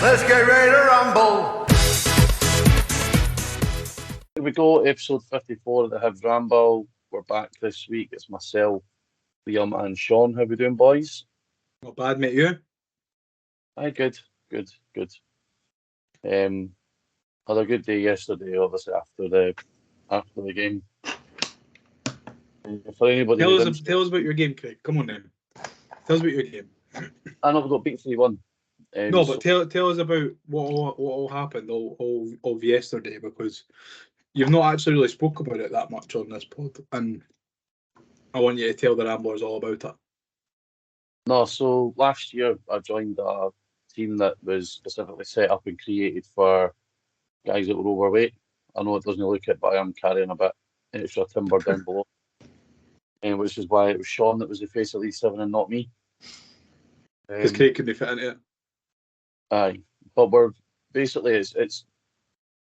Let's get ready to rumble. Here we go, episode 54 of the Hibs Ramble. We're back this week. It's myself, Liam, and Sean. How we doing, boys? Not bad, mate. You? Aye, good. Had a good day yesterday, obviously after the game. For anybody Tell us about your game, Craig. Come on, then. Tell us about your game. I know we got beat 3-1. No, but tell us about what all happened all of yesterday, because you've not actually really spoke about it that much on this pod, and I want you to tell the Ramblers all about it. No, so last year I joined a team that was specifically set up and created for guys that were overweight. I know it doesn't look it, but I am carrying a bit extra timber down below. Which is why it was Sean that was the face of League 7 and not me. Because Craig couldn't fit into it. Aye, but we're basically it's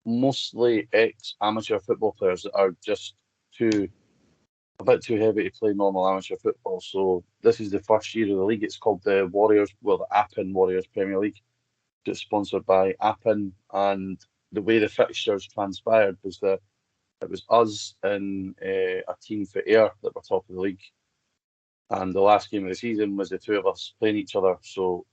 mostly ex-amateur football players that are just a bit too heavy to play normal amateur football. So this is the first year of the league. It's called the the Appin Warriors Premier League. It's sponsored by Appin, and the way the fixtures transpired was that it was us and a team for Ayr that were top of the league. And the last game of the season was the two of us playing each other. So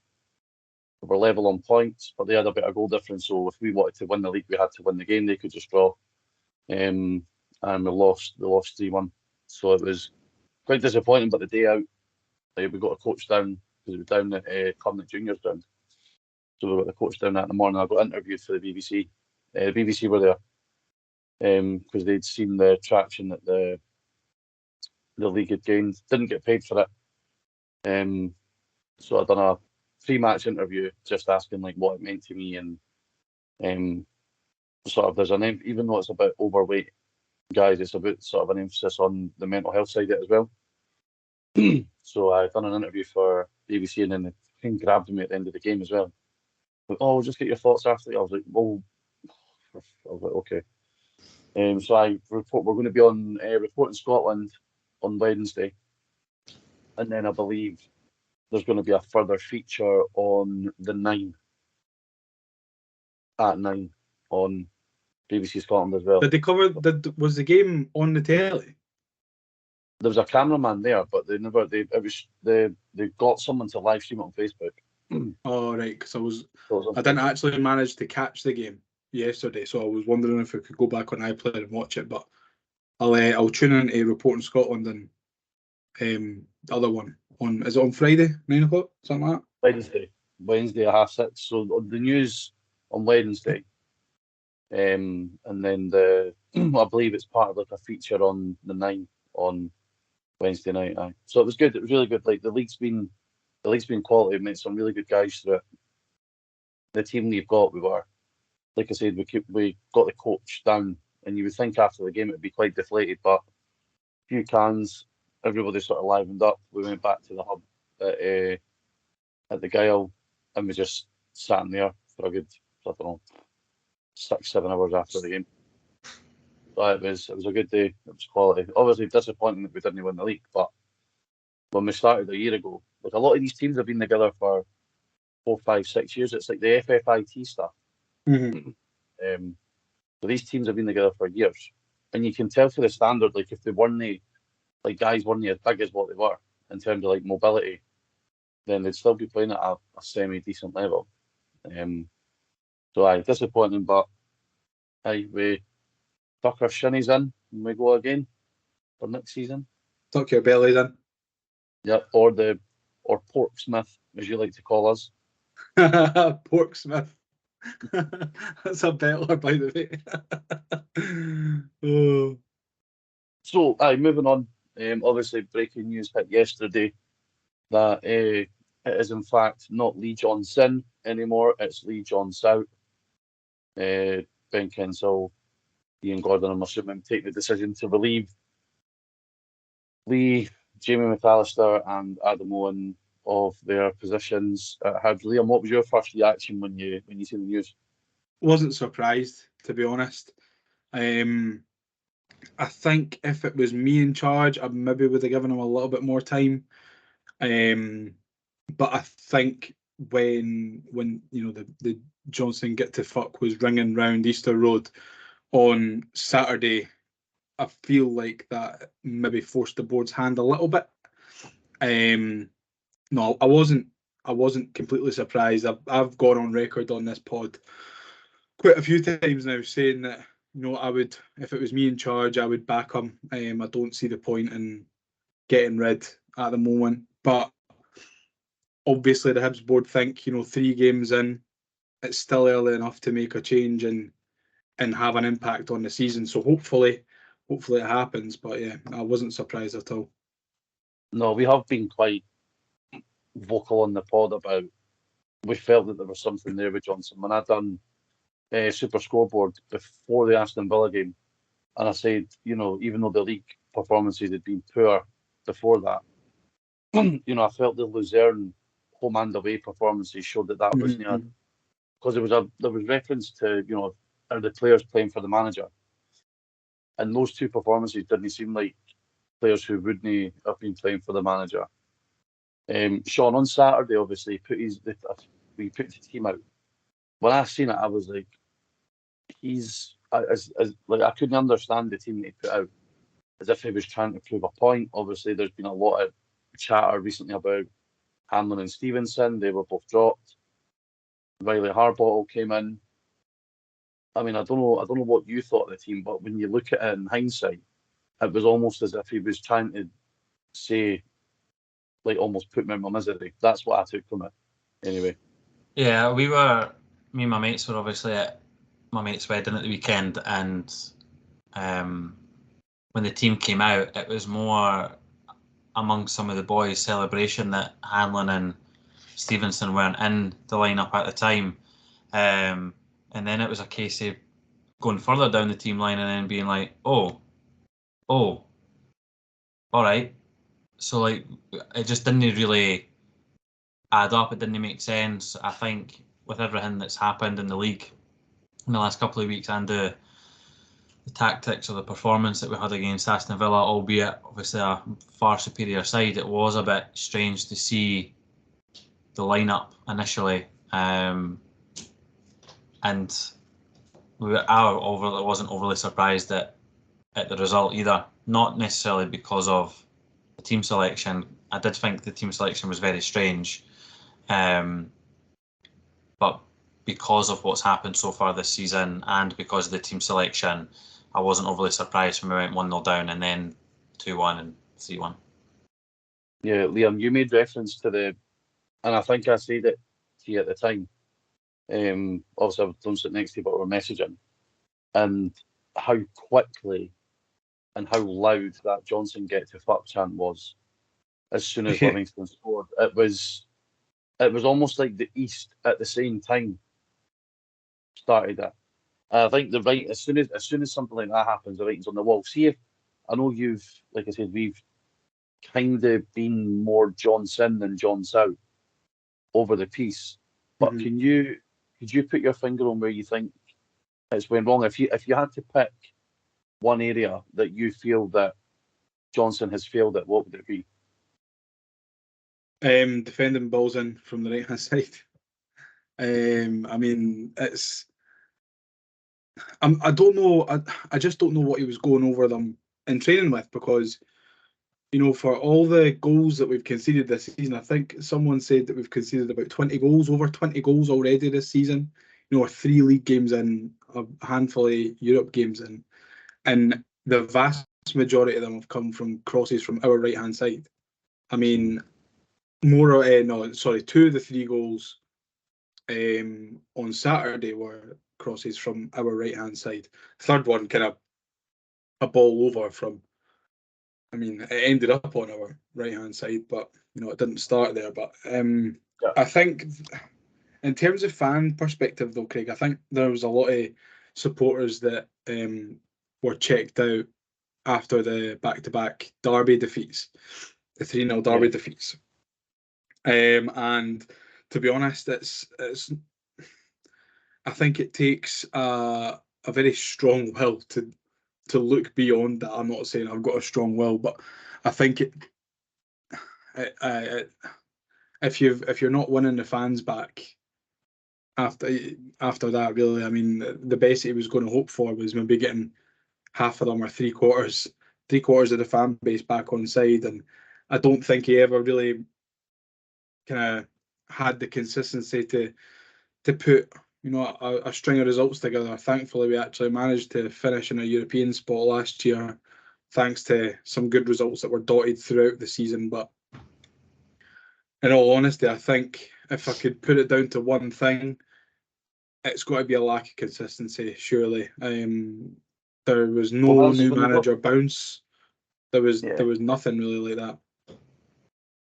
we were level on points, but they had a bit of goal difference. So if we wanted to win the league, we had to win the game. They could just draw. And we lost 3-1. So it was quite disappointing. But the day out, we got a coach down, because we were down at Cumnock Juniors down. So we got the coach down that in the morning. I got interviewed for the BBC. The BBC were there because they'd seen the traction that the league had gained. Didn't get paid for it. So I done a 3-match interview just asking like what it meant to me, and sort of there's an even though it's about overweight guys, it's about sort of an emphasis on the mental health side of it as well. So I done an interview for BBC, and then the thing grabbed me at the end of the game as well. Like, oh, just get your thoughts after. I was like, okay. So we're going to be on Reporting Scotland on Wednesday, and then I believe there's going to be a further feature on the 9 on BBC Scotland as well. Did they cover? Was the game on the telly? There was a cameraman there, but they got someone to live stream it on Facebook. Oh right, because I didn't actually manage to catch the game yesterday, so I was wondering if I could go back on iPlayer and watch it. But I'll tune into Reporting Scotland and the other one is it on Friday 9 o'clock, something like that? Wednesday at 6:30. So the news on Wednesday, and then I believe it's part of like a feature on the 9 on Wednesday night. Aye. So it was good. It was really good. Like the league's been quality. We've made some really good guys through it. The team we've got, we were, like I said, we got the coach down, and you would think after the game it'd be quite deflated, but a few cans, everybody sort of livened up. We went back to the hub at the Gyle, and we just sat in there for a good, I don't know, 6-7 hours after the game. So it was a good day. It was quality. Obviously disappointing that we didn't win the league, but when we started a year ago, like a lot of these teams have been together for 4, 5, 6 years. It's like the FFIT stuff. Mm-hmm. So these teams have been together for years, and you can tell for the standard, like if they weren't like guys weren't as big as what they were in terms of like mobility, then they'd still be playing at a semi-decent level. So disappointing, but we tuck our shinnies in and we go again for next season. Tuck your bellies in. Yep, or Porksmith, as you like to call us. Porksmith. That's a better, by the way. Oh. So, moving on. Obviously, breaking news hit yesterday that it is in fact not Lee Johnson anymore. It's Lee JohnsOUT. Ben Kensall, Ian Gordon, and assuming take the decision to relieve Lee, Jamie McAllister, and Adam Owen of their positions at Hibs. Liam, what was your first reaction when you see the news? Wasn't surprised, to be honest. I think if it was me in charge, I maybe would have given him a little bit more time. But I think when the Johnson get to fuck was ringing round Easter Road on Saturday, I feel like that maybe forced the board's hand a little bit. No, I wasn't completely surprised. I've gone on record on this pod quite a few times now saying that I would, if it was me in charge, I would back him. I don't see the point in getting rid at the moment, but obviously the Hibs board think 3 games in, it's still early enough to make a change and have an impact on the season. So hopefully it happens. But yeah, I wasn't surprised at all. No, we have been quite vocal on the pod about we felt that there was something there with Johnson. When I done Super Scoreboard before the Aston Villa game, and I said, even though the league performances had been poor before that, I felt the Luzerne home and away performances showed that was near, because there was reference to are the players playing for the manager, and those 2 performances didn't seem like players who wouldn't have been playing for the manager. Sean on Saturday obviously we put the team out. When I seen it, I was like, I couldn't understand the team that he put out, as if he was trying to prove a point. Obviously, there's been a lot of chatter recently about Hanlon and Stevenson. They were both dropped. Riley Harbottle came in. I mean, I don't know what you thought of the team, but when you look at it in hindsight, it was almost as if he was trying to say, like, almost put me in my misery. That's what I took from it, anyway. Yeah, me and my mates were obviously at my mate's wedding at the weekend, and when the team came out, it was more among some of the boys' celebration that Hanlon and Stevenson weren't in the lineup at the time. And then it was a case of going further down the team line and then being like, oh, all right. So, like, it just didn't really add up. It didn't make sense. I think with everything that's happened in the league in the last couple of weeks and the tactics or the performance that we had against Aston Villa, albeit obviously a far superior side, it was a bit strange to see the lineup initially. And I wasn't overly surprised at the result either. Not necessarily because of the team selection. I did think the team selection was very strange. But because of what's happened so far this season and because of the team selection, I wasn't overly surprised when we went 1-0 down and then 2-1 and 3-1. Yeah, Liam, you made reference to and I think I said it to you at the time. Obviously, I don't sit next to you, but we're messaging, and how quickly and how loud that Johnson get to fuck chant was as soon as Livingston scored. It was almost like the East at the same time started it. I think as soon as something like that happens, the writing's on the wall. See, if I know like I said, we've kind of been more Johnson than JohnsOUT over the piece, but could you put your finger on where you think it's went wrong? If you had to pick one area that you feel that Johnson has failed at, what would it be? Defending balls in from the right hand side. I mean, I don't know. I just don't know what he was going over them in training with, because for all the goals that we've conceded this season, I think someone said that we've conceded about 20 goals, over 20 goals already this season. We're 3 league games in, a handful of Europe games in, and the vast majority of them have come from crosses from our right hand side. I mean, 2 of the 3 goals on Saturday were crosses from our right hand side. Third one, kind of a ball over from, I mean, it ended up on our right hand side, but it didn't start there. But I think in terms of fan perspective though, Craig, I think there was a lot of supporters that were checked out after the back-to-back Derby defeats, the 3-0 Derby defeats. And to be honest, it's I think it takes a very strong will to look beyond that. I'm not saying I've got a strong will, but I think it if you're not winning the fans back after that, really, I mean, the best he was going to hope for was maybe getting half of them or three quarters of the fan base back on side, and I don't think he ever really kind of had the consistency to put a string of results together. Thankfully, we actually managed to finish in a European spot last year, thanks to some good results that were dotted throughout the season. But in all honesty, I think if I could put it down to one thing, it's got to be a lack of consistency, surely. There was no new manager bounce. There was nothing really like that.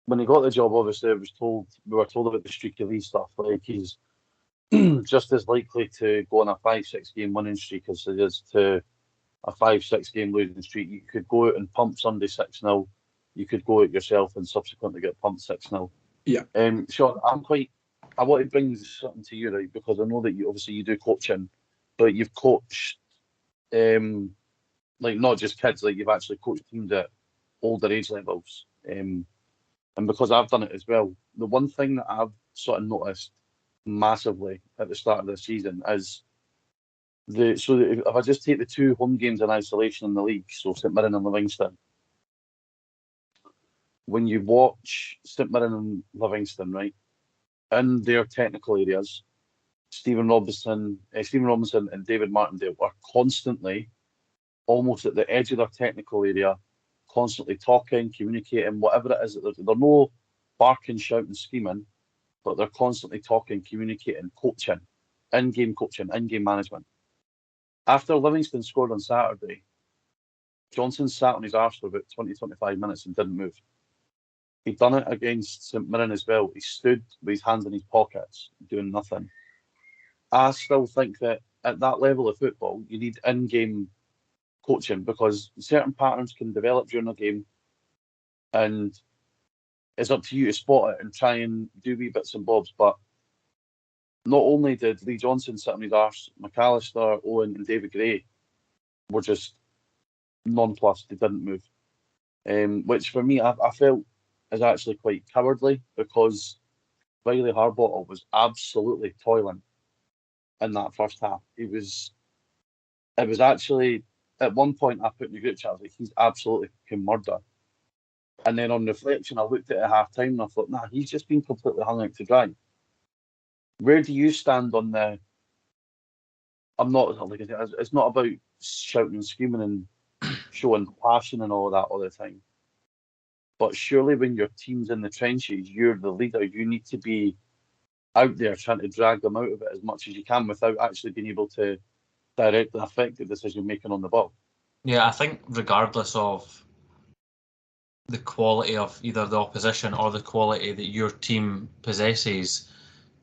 When he got the job, obviously, we were told about the streaky Lee stuff. Like, he's just as likely to go on a 5-6 game winning streak as it is to a 5-6 game losing streak. You could go out and pump somebody 6-0. You could go out yourself and subsequently get pumped 6-0. Yeah. Sean, I want to bring something to you, right? Because I know that you do coaching, but you've coached, like, not just kids, like you've actually coached teams at older age levels. And because I've done it as well, the one thing that I've sort of noticed massively at the start of the season is if I just take the 2 home games in isolation in the league, so St Mirren and Livingston, when you watch St Mirren and Livingston, right, in their technical areas, Stephen Robinson and David Martindale are constantly almost at the edge of their technical area, constantly talking, communicating, whatever it is. They're no barking, shouting, screaming, but they're constantly talking, communicating, coaching, in-game management. After Livingston scored on Saturday, Johnson sat on his arse for about 20-25 minutes and didn't move. He'd done it against St Mirren as well. He stood with his hands in his pockets, doing nothing. I still think that at that level of football, you need in-game coaching, because certain patterns can develop during a game, and it's up to you to spot it and try and do wee bits and bobs. But not only did Lee Johnson sit on his arse, McAllister, Owen and David Gray were just nonplussed. They didn't move. Which for me, I felt is actually quite cowardly, because Riley Harbottle was absolutely toiling in that first half. It was actually, at one point I put in the group chat, I was like, he's absolutely fucking murder. And then on reflection, I looked at it at half time and I thought, nah, he's just been completely hung out to dry. Where do you stand on the? I'm not, like I said, it's not about shouting and screaming and showing passion and all that all the time. But surely when your team's in the trenches, you're the leader. You need to be out there trying to drag them out of it as much as you can without actually being able to directly affect the decision making on the ball. Yeah, I think regardless of the quality of either the opposition or the quality that your team possesses,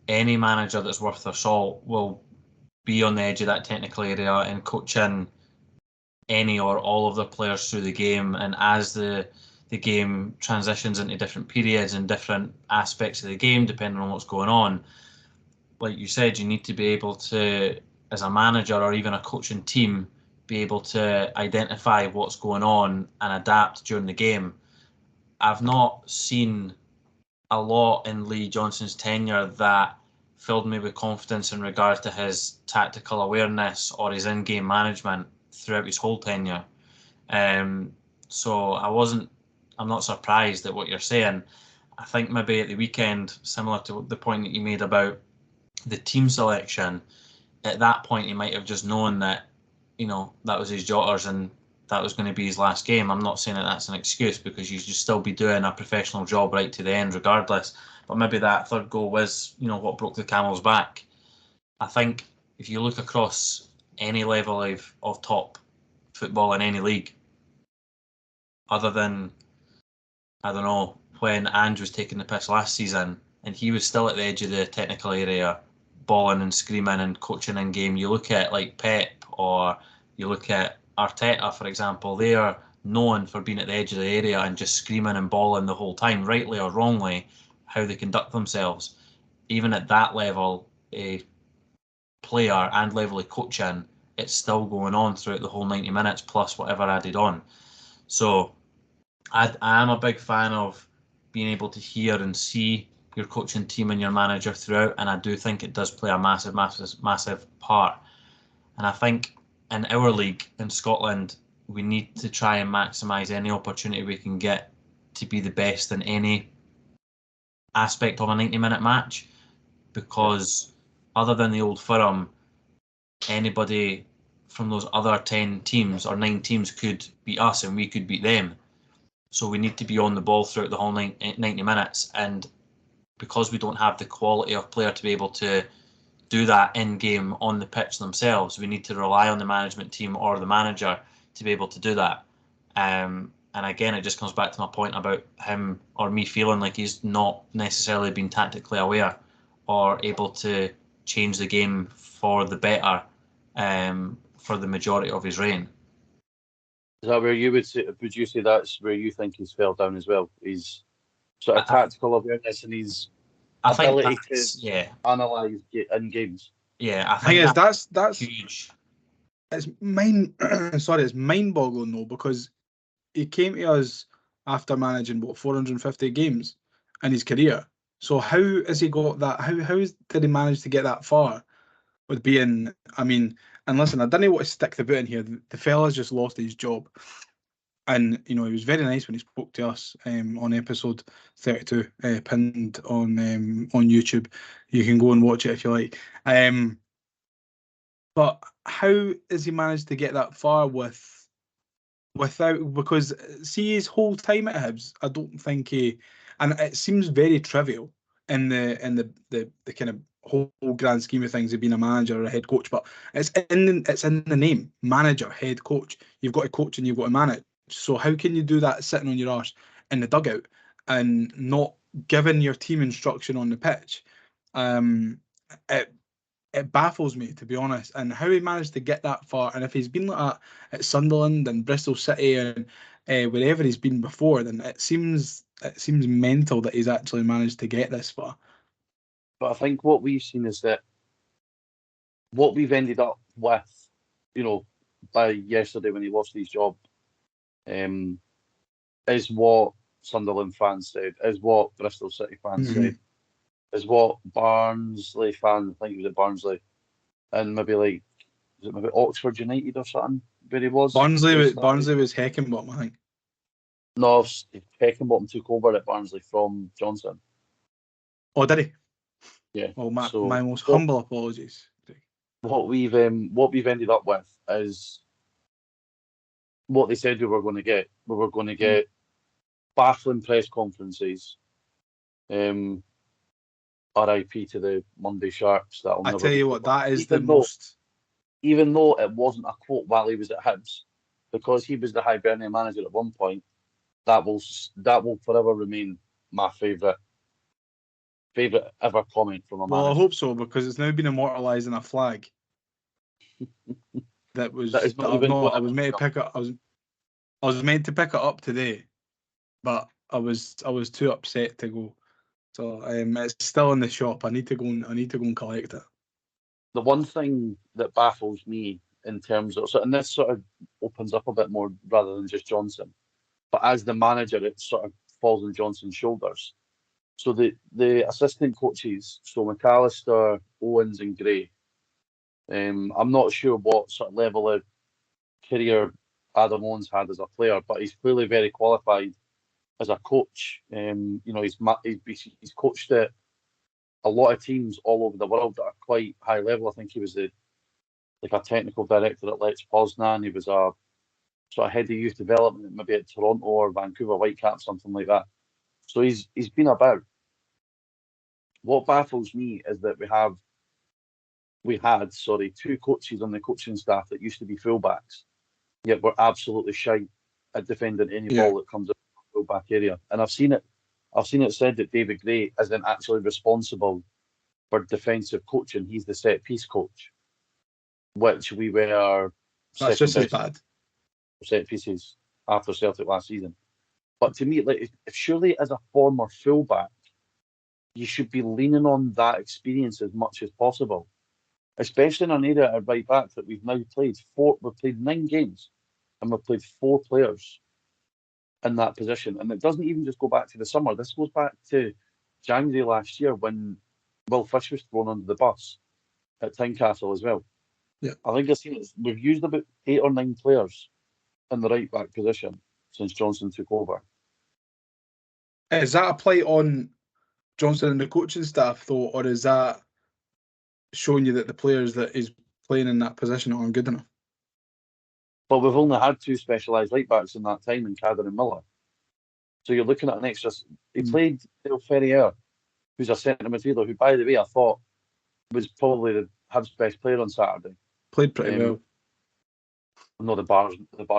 any manager that's worth their salt will be on the edge of that technical area and coaching any or all of their players through the game. And as the game transitions into different periods and different aspects of the game, depending on what's going on, like you said, you need to be able to, as a manager or even a coaching team, be able to identify what's going on and adapt during the game. I've not seen a lot in Lee Johnson's tenure that filled me with confidence in regards to his tactical awareness or his in-game management throughout his whole tenure. So I'm not surprised at what you're saying. I think maybe at the weekend, similar to the point that you made about the team selection, at that point he might have just known that, that was his jotters and that was going to be his last game. I'm not saying that that's an excuse, because you should still be doing a professional job right to the end regardless. But maybe that third goal was, what broke the camel's back. I think if you look across any level of top football in any league, other than, I don't know, when Ange was taking the piss last season and he was still at the edge of the technical area, balling and screaming and coaching in game. You look at like Pep, or you look at Arteta, for example, they are known for being at the edge of the area and just screaming and balling the whole time, rightly or wrongly, how they conduct themselves. Even at that level, a player and level of coaching, it's still going on throughout the whole 90 minutes plus whatever added on. So I am a big fan of being able to hear and see your coaching team and your manager throughout, and I do think it does play a massive part. And I think in our league in Scotland, we need to try and maximise any opportunity we can get to be the best in any aspect of a 90-minute match, because other than the Old Firm, anybody from those other 10 teams or 9 teams could beat us and we could beat them. So we need to be on the ball throughout the whole 90 minutes, and because we don't have the quality of player to be able to do that in game on the pitch themselves, we need to rely on the management team or the manager to be able to do that. And again, it just comes back to my point about him or me feeling like he's not necessarily been tactically aware or able to change the game for the better for the majority of his reign. Is that where you would say? Would you say that's where you think he's fell down as well? He's sort of tactical awareness and his ability to analyse in games. Yeah, I think that's huge. It's it's mind-boggling though, because he came to us after managing 450 games in his career. So how has he got that? Did he manage to get that far? With being, I mean, and listen, I didn't want to stick the boot in here. The fella's just lost his job, and he was very nice when he spoke to us on episode 32, pinned on YouTube. You can go and watch it if you like. But how has he managed to get that far without? Because see, his whole time at Hibs, I don't think and it seems very trivial in the kind of whole grand scheme of things of being a manager or a head coach, but it's in the name, manager, head coach. You've got to coach and you've got to manage. So how can you do that sitting on your arse in the dugout and not giving your team instruction on the pitch? It baffles me, to be honest, and how he managed to get that far. And if he's been like that at Sunderland and Bristol City and wherever he's been before, then it seems mental that he's actually managed to get this far. But I think what we've seen is that what we've ended up with, by yesterday when he lost his job, is what Sunderland fans said, is what Bristol City fans said, is what Barnsley fans, I think he was at Barnsley, and maybe was it maybe Oxford United or something, where he was? Barnsley was Heckingbottom, I think. No, Heckingbottom took over at Barnsley from Johnson. Oh, did he? Yeah. Well, my most humble apologies. What we've ended up with is what they said we were going to get. We were going to get baffling press conferences. RIP to the Monday Sharks. I tell you what, that is even though it wasn't a quote while he was at Hibs, because he was the Hibernian manager at one point, that will forever remain my favourite ever comment from a manager. Well, I hope so, because it's now been immortalised in a flag. I was meant to pick it up today, but I was too upset to go. So it's still in the shop. I need to go and collect it. The one thing that baffles me in terms of, and this sort of opens up a bit more rather than just Johnson, but as the manager, it sort of falls on Johnson's shoulders. So the assistant coaches, so McAllister, Owens, and Gray. I'm not sure what sort of level of career Adam Owens had as a player, but he's clearly very qualified as a coach. He's coached at a lot of teams all over the world that are quite high level. I think he was a technical director at Lech Poznan. He was a sort of head of youth development, maybe at Toronto or Vancouver Whitecaps, something like that. So he's been about. What baffles me is that we had 2 coaches on the coaching staff that used to be fullbacks, yet we're absolutely shite at defending any ball that comes out of the fullback area. And I've seen it said that David Gray isn't actually responsible for defensive coaching. He's the set piece coach, which we were. That's just as bad. Set pieces after Celtic last season. But to me, if surely as a former fullback, you should be leaning on that experience as much as possible, especially in an area at right back that we've now played 9 games and we've played 4 players in that position. And it doesn't even just go back to the summer. This goes back to January last year when Will Fish was thrown under the bus at Tynecastle as well. Yeah. I think I've seen we've used about 8 or 9 players in the right back position since Johnson took over. Is that a play on Johnson and the coaching staff, though, or is that showing you that the players that is playing in that position aren't good enough? But we've only had 2 specialised right backs in that time in Cadden and Miller. So you're looking at an extra. He played Dale Ferrier, who's a centre midfielder, who, by the way, I thought was probably the Hibs' best player on Saturday. Played pretty well. No, the bar's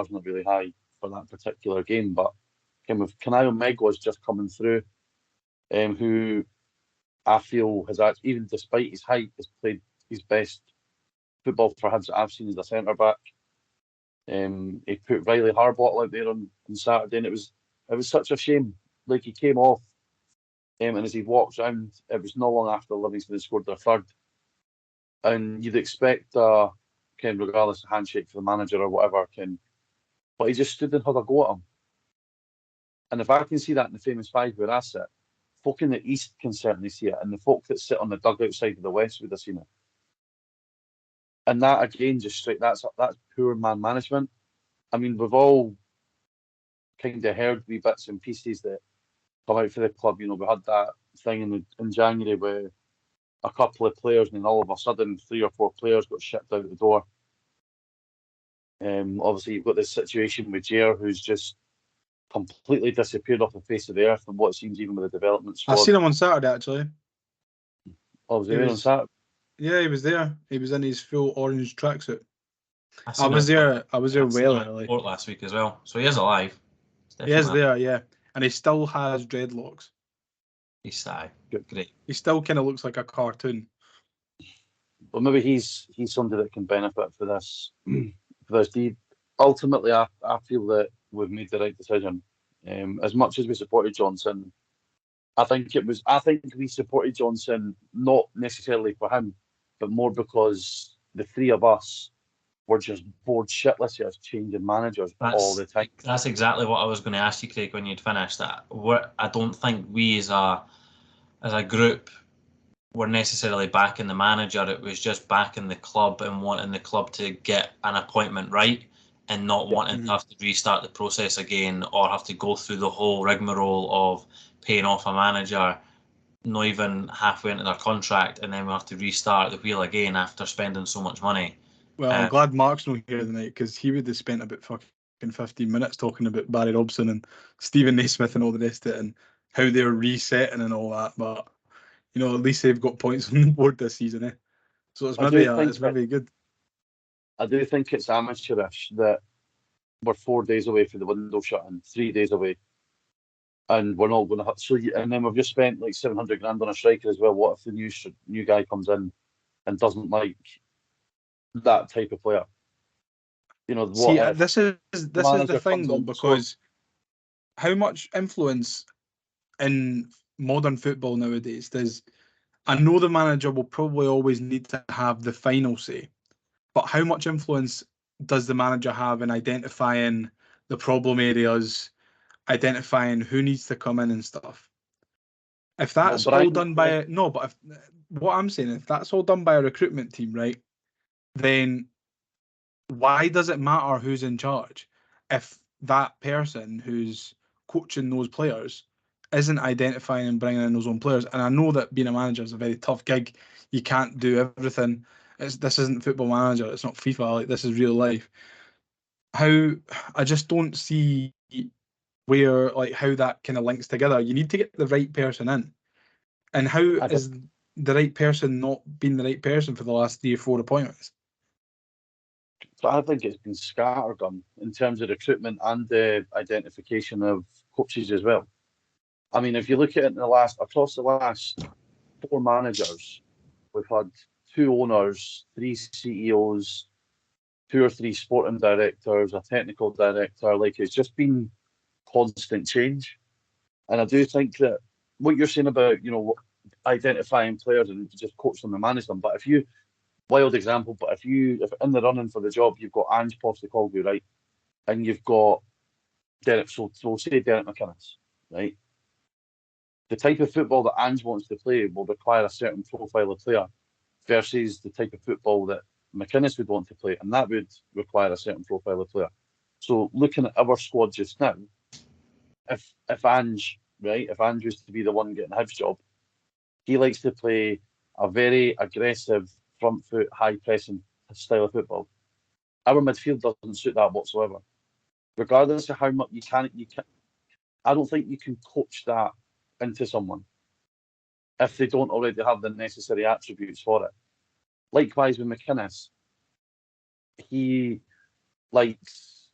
not really high for that particular game, but kind of Kanayo Meg was just coming through, who I feel has actually, even despite his height, has played his best football for Hibs that I've seen as a centre back. He put Riley Harbottle out there on Saturday, and it was such a shame. Like, he came off, and as he walked round, it was not long after Livingston had scored their third, and you'd expect regardless of handshake for the manager or whatever, but he just stood and had a go at him. And if I can see that in the famous 5 where I sit, folk in the East can certainly see it, and the folk that sit on the dugout side of the West would have seen it. And that again, just straight, that's poor man management. I mean, we've all kind of heard wee bits and pieces that come out for the club. You know, we had that thing in January where a couple of players, and then all of a sudden 3 or 4 players got shipped out the door. Obviously, you've got this situation with Jair, who's just completely disappeared off the face of the earth, and what seems even with the development squad. I seen him on Saturday, actually. Oh, was he there on Saturday? Yeah, he was there. He was in his full orange tracksuit. I was there well early. Last week as well, so he is alive. He is there, yeah, and he still has dreadlocks. He's sad. Great. He still kind of looks like a cartoon. But maybe he's somebody that can benefit for this deed. Ultimately, I feel that we've made the right decision. As much as we supported Johnson, I think we supported Johnson not necessarily for him, but more because the 3 of us were just bored shitless of changing managers all the time. That's exactly what I was going to ask you, Craig, when you'd finished that. I don't think we as a group were necessarily backing the manager. It was just backing the club and wanting the club to get an appointment right, and not wanting to have to restart the process again, or have to go through the whole rigmarole of paying off a manager not even halfway into their contract, and then we have to restart the wheel again after spending so much money. Well, I'm glad Mark's not here tonight, because he would have spent about fucking 15 minutes talking about Barry Robson and Stephen Naismith and all the rest of it, and how they're resetting and all that. But, you know, at least they've got points on the board this season, eh? So it's maybe good. I do think it's amateurish that we're 4 days away from the window shutting, 3 days away, and we're not going to. And then we've just spent like 700 grand on a striker as well. What if the new guy comes in and doesn't like that type of player? You know, this is the thing though, because how much influence in modern football nowadays does? I know the manager will probably always need to have the final say, but how much influence does the manager have in identifying the problem areas, identifying who needs to come in and stuff? If that's all done by what I'm saying, if that's all done by a recruitment team, right, then why does it matter who's in charge if that person who's coaching those players isn't identifying and bringing in those own players? And I know that being a manager is a very tough gig. You can't do everything. This isn't Football Manager. It's not FIFA. Like, this is real life. I just don't see where, like, how that kind of links together. You need to get the right person in, and how is the right person not been the right person for the last 3 or 4 appointments? So I think it's been scattergun in terms of recruitment and the identification of coaches as well. I mean, if you look at it across the last 4 managers, we've had 2 owners, 3 CEOs, 2 or 3 sporting directors, a technical director. Like, it's just been constant change. And I do think that what you're saying about, you know, identifying players and just coach them and manage them, but if in the running for the job, you've got Ange Postecoglou, right, and you've got Derek, so we'll say Derek McInnes, right, the type of football that Ange wants to play will require a certain profile of player versus the type of football that McInnes would want to play, and that would require a certain profile of player. So looking at our squad just now, if Ange was to be the one getting Hibs job, he likes to play a very aggressive front foot, high pressing style of football. Our midfield doesn't suit that whatsoever. Regardless of how much you can, I don't think you can coach that into someone if they don't already have the necessary attributes for it. Likewise with McInnes, he likes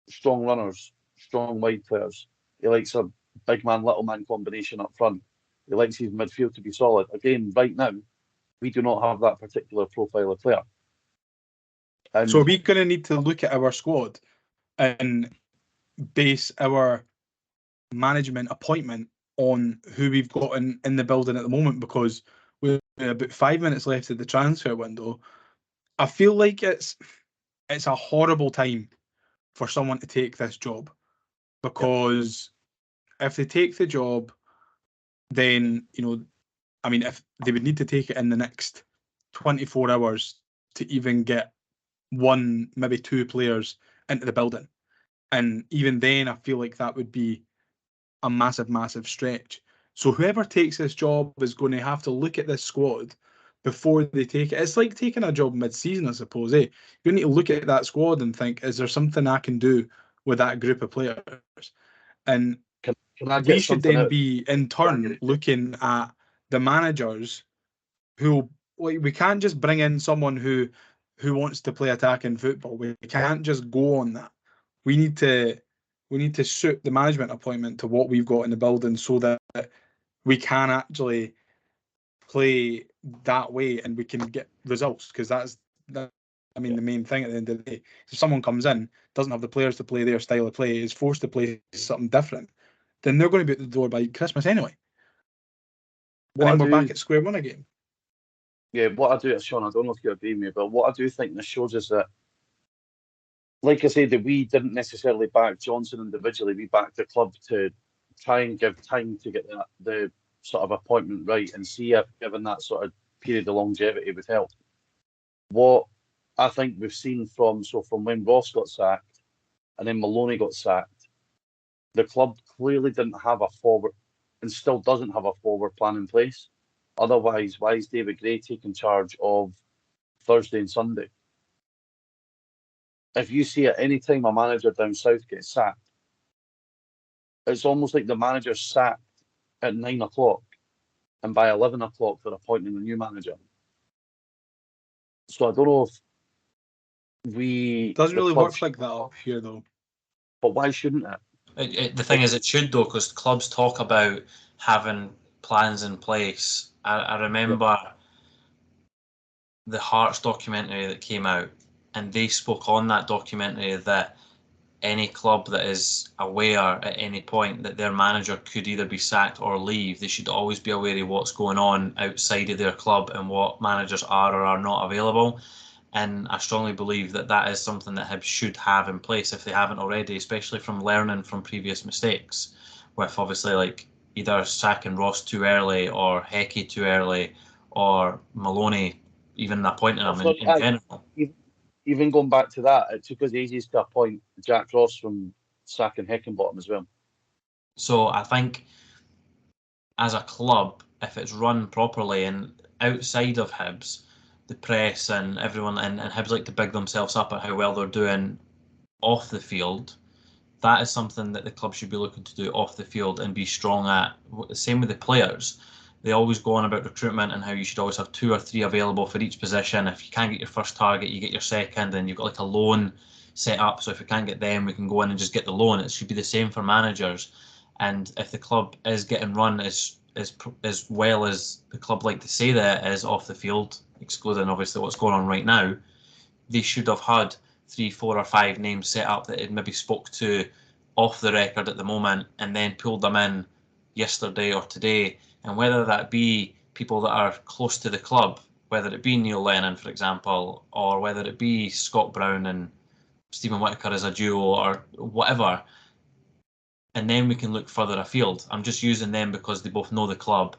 strong runners, strong wide players. He likes a big man, little man combination up front. He likes his midfield to be solid. Again, right now, we do not have that particular profile of player. And so we're going to need to look at our squad and base our management appointment on who we've got in the building at the moment, because with about 5 minutes left of the transfer window, I feel like it's a horrible time for someone to take this job, because if they take the job, then, you know, I mean, if they would need to take it in the next 24 hours to even get one, maybe two players into the building. And even then, I feel like that would be a massive, massive stretch. So whoever takes this job is going to have to look at this squad before they take it. It's like taking a job mid-season, I suppose. You need to look at that squad and think, is there something I can do with that group of players? And can I we get should something then out? be, in turn, looking at the managers who, like, we can't just bring in someone who wants to play attacking football. We can't just go on that. We need to suit the management appointment to what we've got in the building, so that we can actually play that way and we can get results. Because the main thing at the end of the day. If someone comes in, doesn't have the players to play their style of play, is forced to play something different, then they're going to be at the door by Christmas anyway. And then we're back at square one again. Yeah, what I do, Sean, I don't know if you agree with me, but what I do think this shows is that, like I said, that we didn't necessarily back Johnson individually. We backed the club to try and give time to get the sort of appointment right, and see if, given that sort of period of longevity, would help. What I think we've seen from when Ross got sacked and then Maloney got sacked, the club clearly didn't have a forward, and still doesn't have a forward plan in place. Otherwise, why is David Gray taking charge of Thursday and Sunday? If you see at any time a manager down south gets sacked, it's almost like the manager's sacked at 9 o'clock, and by 11 o'clock they're appointing a new manager. So I don't know if doesn't really work like that up here, though. But why shouldn't it? The thing is, it should, though, because clubs talk about having plans in place. I remember the Hearts documentary that came out, and they spoke on that documentary that any club that is aware at any point that their manager could either be sacked or leave, they should always be aware of what's going on outside of their club and what managers are or are not available. And I strongly believe that that is something that Hibs should have in place if they haven't already, especially from learning from previous mistakes, with obviously like either sacking Ross too early or Hecky too early, or Maloney even appointing him in general. Even going back to that, it took us ages to appoint Jack Ross from sacking Heckenbottom as well. So I think as a club, if it's run properly and outside of Hibs, the press and everyone and Hibs like to big themselves up at how well they're doing off the field. That is something that the club should be looking to do off the field and be strong at. Same with the players. They always go on about recruitment and how you should always have 2 or 3 available for each position. If you can't get your first target, you get your second, and you've got like a loan set up. So if we can't get them, we can go in and just get the loan. It should be the same for managers. And if the club is getting run as well as the club like to say that is off the field, excluding obviously what's going on right now, they should have had 3, 4 or 5 names set up that it maybe spoke to off the record at the moment and then pulled them in yesterday or today. And whether that be people that are close to the club, whether it be Neil Lennon, for example, or whether it be Scott Brown and Stephen Whittaker as a duo or whatever, and then we can look further afield. I'm just using them because they both know the club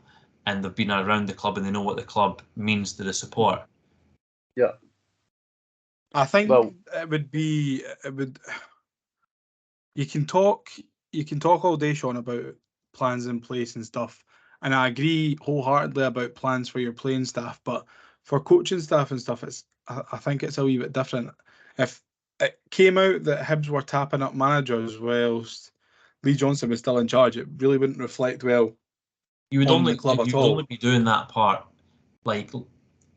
and they've been around the club and they know what the club means to the support. Yeah. I think it would. You can talk all day, Sean, about plans in place and stuff, and I agree wholeheartedly about plans for your playing staff. But for coaching staff and stuff, I think it's a wee bit different. If it came out that Hibs were tapping up managers whilst Lee Johnson was still in charge, it really wouldn't reflect well You would on only the club at you'd all. only be doing that part like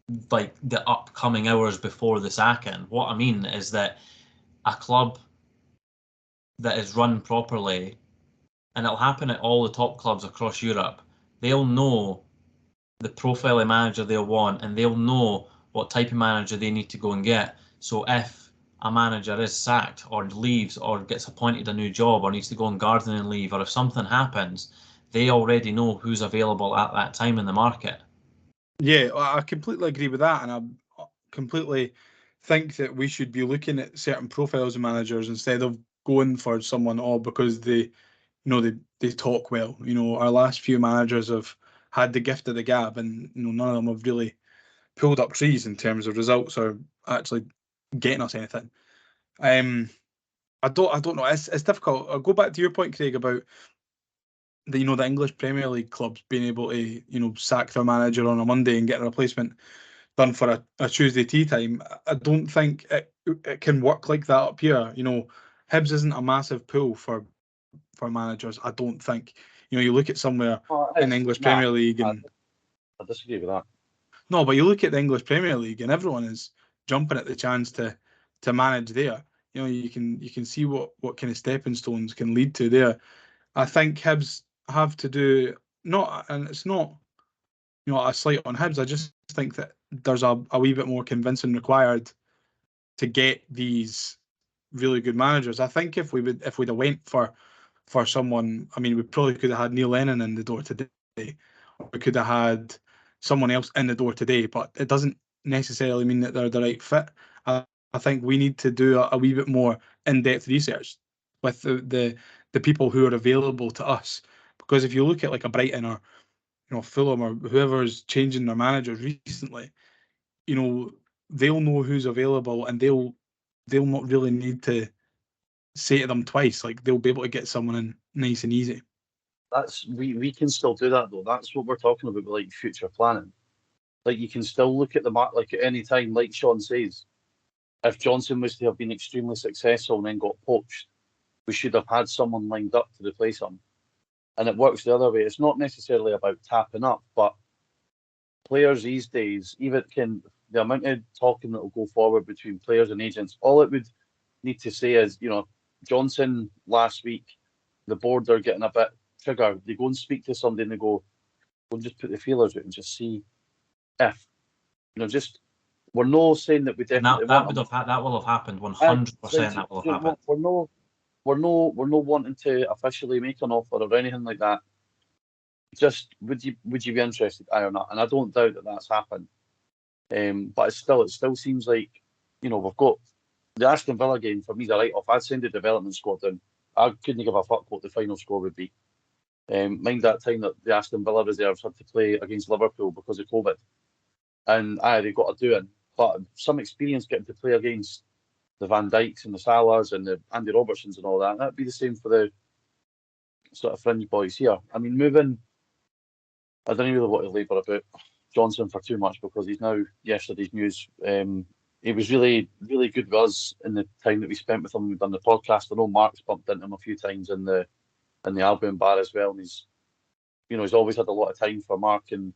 the upcoming hours before the sacking. What I mean is that a club that is run properly, and it'll happen at all the top clubs across Europe, they'll know the profile of manager they'll want, and they'll know what type of manager they need to go and get. So if a manager is sacked or leaves or gets appointed a new job or needs to go on gardening leave, or if something happens, they already know who's available at that time in the market. Yeah, I completely agree with that, and I completely think that we should be looking at certain profiles of managers instead of going for someone all because they talk well. Our last few managers have had the gift of the gab, and none of them have really pulled up trees in terms of results or actually getting us anything. I don't know. It's difficult. I'll go back to your point, Craig, about the English Premier League clubs being able to sack their manager on a Monday and get a replacement done for a Tuesday tea time. I don't think it can work like that up here. Hibs isn't a massive pool for managers. I don't think. You look at somewhere in the English Premier League and I disagree with that. No, but you look at the English Premier League and everyone is jumping at the chance to manage there. You can see what kind of stepping stones can lead to there. I think Hibs have to do and it's not a slight on Hibs. I just think that there's a wee bit more convincing required to get these really good managers. I think if we'd have went for someone, I mean, we probably could have had Neil Lennon in the door today, or we could have had someone else in the door today, but it doesn't necessarily mean that they're the right fit. I think we need to do a wee bit more in-depth research with the people who are available to us, because if you look at like a Brighton or Fulham or whoever's changing their managers recently, they'll know who's available and they'll not really need to say to them twice. Like, they'll be able to get someone in nice and easy. We can still do that though. That's what we're talking about with like future planning. Like, you can still look at the map like at any time, like Sean says. If Johnson was to have been extremely successful and then got poached, we should have had someone lined up to replace him. And it works the other way. It's not necessarily about tapping up, but players these days, even the amount of talking that will go forward between players and agents, all it would need to say is, Johnson last week, the board are getting a bit triggered. They go and speak to somebody and they go and just put the feelers out and just see if, we're not saying that we definitely that will have happened 100%. That will have happened. We're not wanting to officially make an offer or anything like that. Just would you be interested? I or not, and I don't doubt that that's happened. But it still seems like we've got the Aston Villa game for me the write off. I'd send the development squad down. I couldn't give a fuck what the final score would be. Mind that time that the Aston Villa reserves had to play against Liverpool because of COVID, and they got a doing. But some experience getting to play against the Van Dijks and the Salahs and the Andy Robertsons and all that. That'd be the same for the sort of fringe boys here. I mean, I don't really want to labour about Johnson for too much because he's now yesterday's news. He was really, really good with us in the time that we spent with him. We've done the podcast. I know Mark's bumped into him a few times in the Albion bar as well. And he's always had a lot of time for Mark and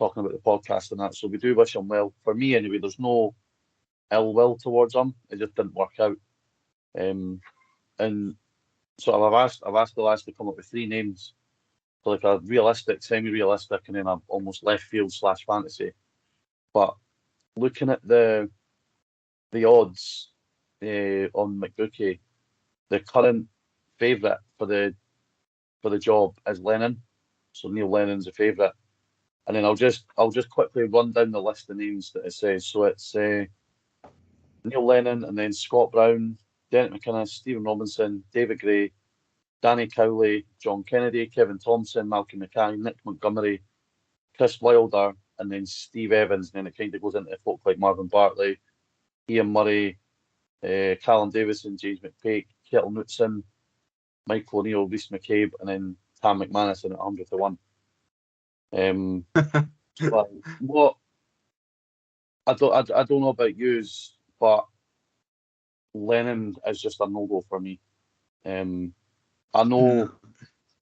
talking about the podcast and that. So we do wish him well. For me, anyway, there's no ill will towards him. It just didn't work out. And so I've asked the lads to come up with 3 names for like a realistic, semi-realistic, and then a almost left field / fantasy. But looking at the odds on McBookie, the current favourite for the job is Lennon. So Neil Lennon's a favourite. And then I'll just quickly run down the list of names that it says. So it's Neil Lennon, and then Scott Brown, Dennis McInnes, Stephen Robinson, David Gray, Danny Cowley, John Kennedy, Kevin Thompson, Malcolm Mackay, Nick Montgomery, Chris Wilder, and then Steve Evans. And then it kind of goes into folk like Marvin Bartley, Ian Murray, Callum Davison, James McPake, Kettle Knutson, Michael O'Neill, Reece McCabe, and then Tam McManus in at 100-1. But what I don't know about yous, but Lennon is just a no-go for me. I know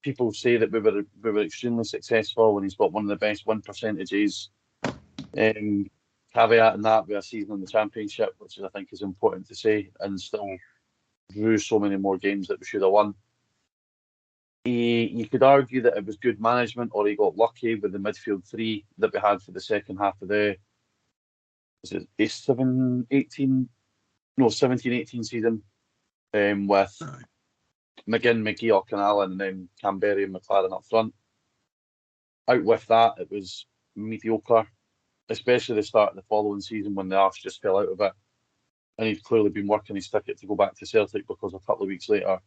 people say that we were extremely successful and he's got one of the best win percentages. Caveat in that with a season in the Championship, which I think is important to say, and still drew so many more games that we should have won. You could argue that it was good management, or he got lucky with the midfield three that we had for the second half of the 17-18 season, with McGinn, McGeoch and Allen, and then Canberry and McLaren up front. Out with that, it was mediocre, especially the start of the following season when the arse just fell out of it. And he'd clearly been working his ticket to go back to Celtic, because a couple of weeks later,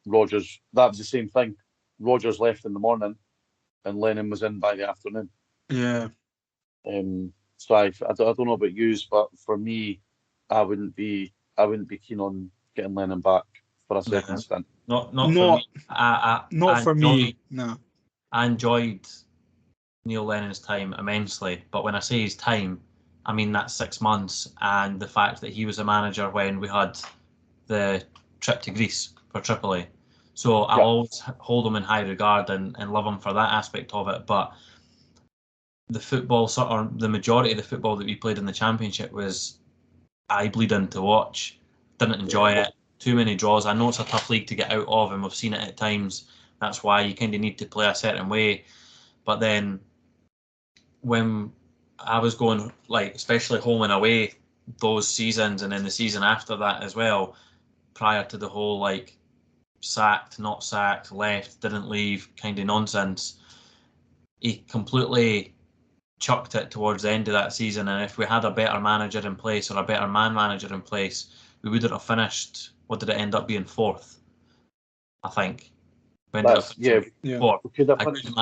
Rodgers, that was the same thing. Rodgers left in the morning and Lennon was in by the afternoon. Yeah. So I don't know about yous, but for me, I wouldn't be keen on getting Lennon back for a second stint. Not for me. Not for me. No. I enjoyed Neil Lennon's time immensely, but when I say his time, I mean that 6 months and the fact that he was a manager when we had the trip to Greece for Tripoli. So I'll always hold him in high regard and love him for that aspect of it. But the football, the majority of the football that we played in the Championship was eye-bleeding to watch. Didn't enjoy it. Too many draws. I know it's a tough league to get out of, and we've seen it at times. That's why you kind of need to play a certain way. But then when I was going, like, especially home and away those seasons, and then the season after that as well, prior to the whole, like, sacked, not sacked, left, didn't leave kind of nonsense, he completely chucked it towards the end of that season. And if we had a better manager in place, or a better man manager in place, we wouldn't have finished, what did it end up being, fourth? I think. Fourth. We could have finished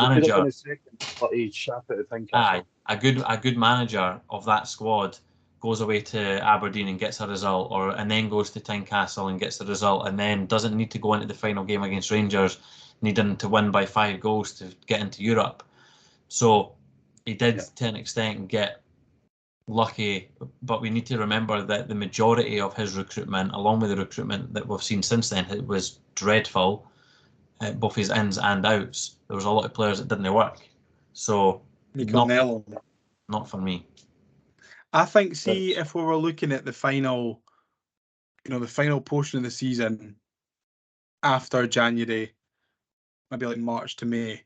second, but he shat it at Tynecastle. A good manager of that squad goes away to Aberdeen and gets a result, and then goes to Tynecastle and gets the result, and then doesn't need to go into the final game against Rangers needing to win by 5 goals to get into Europe. So he did to an extent get lucky, but we need to remember that the majority of his recruitment, along with the recruitment that we've seen since then, it was dreadful, both his ins and outs. There was a lot of players that didn't work. So not for me. I think, see, if we were looking at the final, the final portion of the season after January, maybe like March to May,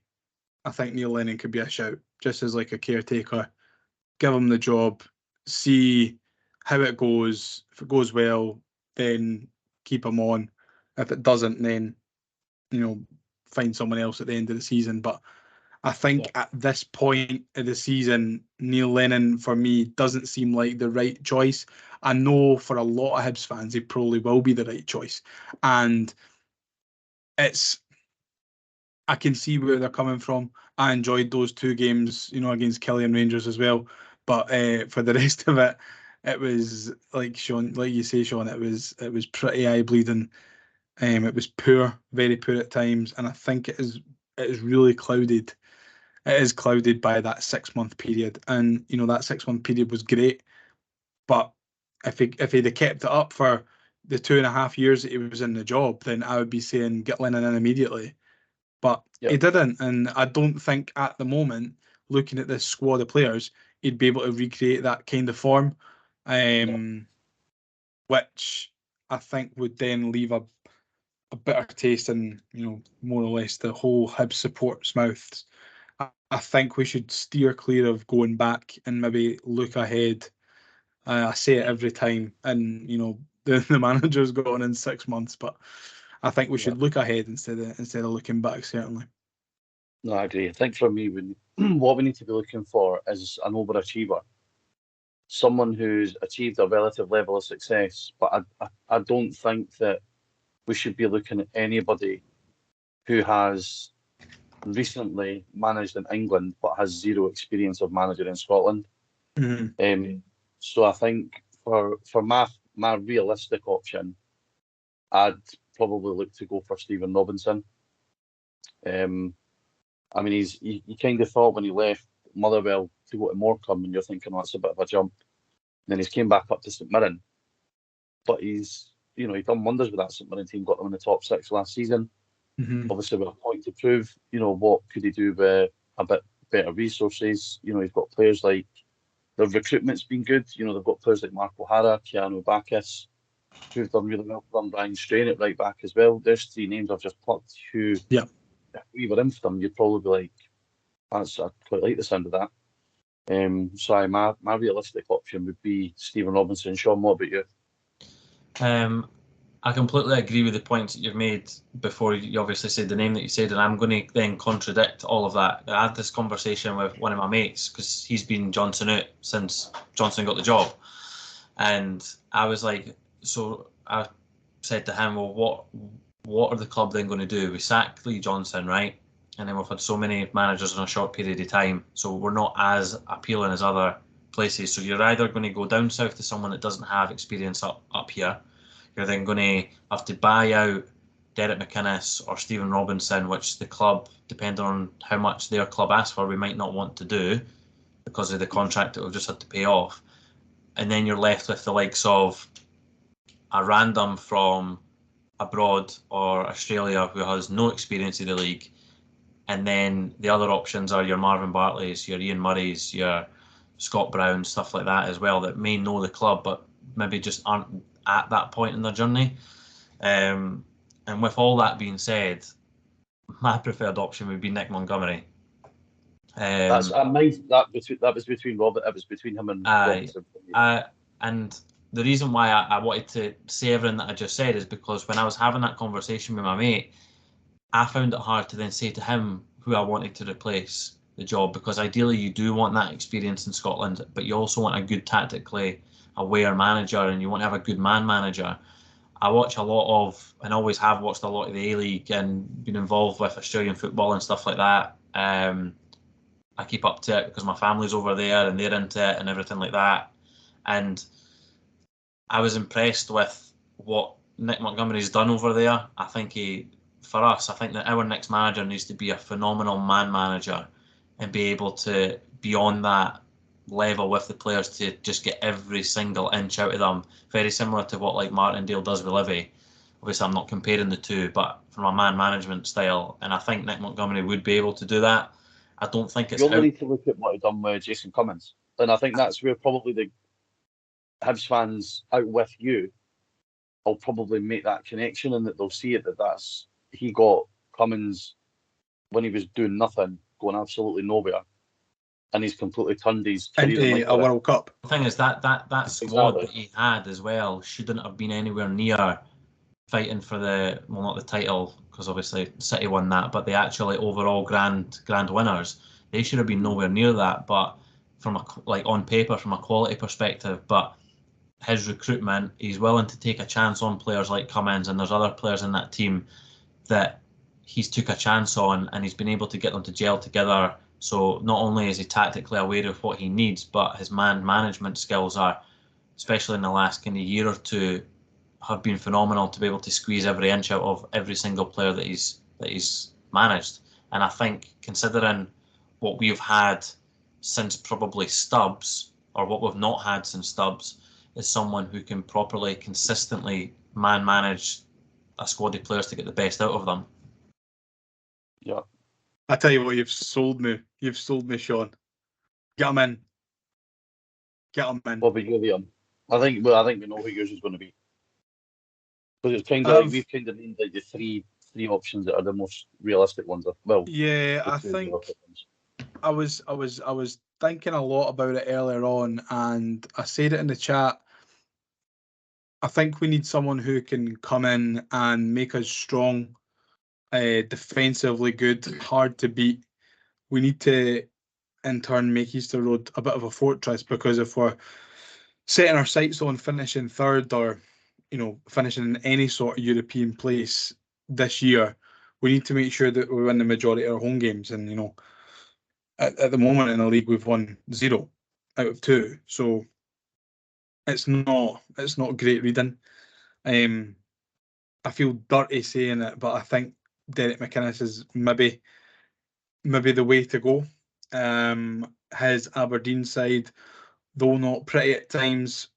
I think Neil Lennon could be a shout, just as like a caretaker. Give him the job, see how it goes. If it goes well, then keep him on. If it doesn't, then, find someone else at the end of the season. But I think at this point of the season, Neil Lennon, for me, doesn't seem like the right choice. I know for a lot of Hibs fans, he probably will be the right choice. And I can see where they're coming from. I enjoyed those 2 games, against Killie and Rangers as well. But for the rest of it, it was like you say, Sean, it was pretty eye bleeding. It was poor, very poor at times, and I think it is really clouded. It is clouded by that 6-month period, and that 6-month period was great. But if he'd have kept it up for the 2.5 years that he was in the job, then I would be saying get Lennon in immediately. But he didn't, and I don't think at the moment, looking at this squad of players, he'd be able to recreate that kind of form, which I think would then leave a bitter taste in, more or less the whole Hibs supporters' mouths. I think we should steer clear of going back and maybe look ahead. I say it every time, and the manager's gone in 6 months, but I think we should look ahead instead of looking back. Certainly. No, I agree. I think for me, what we need to be looking for is an overachiever, someone who's achieved a relative level of success. But I don't think that we should be looking at anybody who has recently managed in England but has zero experience of managing in Scotland. So I think for my realistic option, I'd probably look to go for Stephen Robinson. I mean, he kind of thought when he left Motherwell to go to Morecambe, and you're thinking, oh, that's a bit of a jump. And then he's came back up to St Mirren, but he's done wonders with that St Mirren team, got them in the top 6 last season. Obviously, with a point to prove, what could he do with a bit better resources? He's got players like, the recruitment's been good. They've got players like Mark O'Hara, Keanu Bacchus, who've done really well for them. Brian Strain at right back as well. There's 3 names I've just plucked who, if we were in for them, you'd probably be like, I quite like the sound of that. So my realistic option would be Stephen Robinson. Sean, what about you? I completely agree with the points that you've made before you obviously said the name that you said, and I'm going to then contradict all of that. I had this conversation with one of my mates because he's been JohnsOUT since Johnson got the job, and I was like, so I said to him, well, what are the club then going to do? We sacked Lee Johnson, right? And then we've had so many managers in a short period of time, so we're not as appealing as other places. So you're either going to go down south to someone that doesn't have experience up here. You're then going to have to buy out Derek McInnes or Stephen Robinson, which the club, depending on how much their club asks for, we might not want to do because of the contract that we've just had to pay off. And then you're left with the likes of a random from abroad or Australia who has no experience in the league. And then the other options are your Marvin Bartleys, your Ian Murrays, your Scott Brown, stuff like that as well, that may know the club but maybe just aren't at that point in their journey. And with all that being said, my preferred option would be Nick Montgomery. That was between Robert. It was between him and Robinson. And the reason why I wanted to say everything that I just said is because when I was having that conversation with my mate, I found it hard to then say to him who I wanted to replace the job, because ideally you do want that experience in Scotland, but you also want a good tactically aware manager, and you want to have a good man manager. I watch a lot of, and always have watched a lot of the A-League and been involved with Australian football and stuff like that. I keep up to it because my family's over there and they're into it and everything like that. And I was impressed with what Nick Montgomery's done over there. I think I think that our next manager needs to be a phenomenal man manager and be able to be on that level with the players to just get every single inch out of them. Very similar to what like Martindale does with Livy. Obviously, I'm not comparing the two, but from a man management style, and I think Nick Montgomery would be able to do that. I don't think it's. You only need to look at what he done with Jason Cummins, and I think that's where probably the Hibs fans out with you will probably make that connection, and that they'll see it that's he got Cummins when he was doing nothing, going absolutely nowhere. And he's completely turned his into a World Cup. The thing is that squad that he had as well shouldn't have been anywhere near fighting for not the title, because obviously City won that, but the actually overall grand winners. They should have been nowhere near that. But from on paper, from a quality perspective, but his recruitment, he's willing to take a chance on players like Cummins, and there's other players in that team that he's took a chance on, and he's been able to get them to gel together. So not only is he tactically aware of what he needs, but his man management skills are, especially in the last kind of year or two, have been phenomenal to be able to squeeze every inch out of every single player that he's managed. And I think, considering what we've had since probably Stubbs, or what we've not had since Stubbs, is someone who can properly, consistently man manage a squad of players to get the best out of them. Yeah. I tell you what, you've sold me. You've sold me, Sean. Get him in. Get him in. What about you, Liam? I think we know who yours is going to be. Because it's kind of we've kind of named like the three options that are the most realistic ones. Well, yeah, I think I was thinking a lot about it earlier on, and I said it in the chat. I think we need someone who can come in and make us strong, defensively good, hard to beat. We need to, in turn, make Easter Road a bit of a fortress, because if we're setting our sights on finishing third, or finishing in any sort of European place this year, we need to make sure that we win the majority of our home games. And, you know, at the moment in the league, we've won 0 out of 2. So it's not great reading. I feel dirty saying it, but I think Derek McInnes is maybe the way to go. His Aberdeen side, though not pretty at times,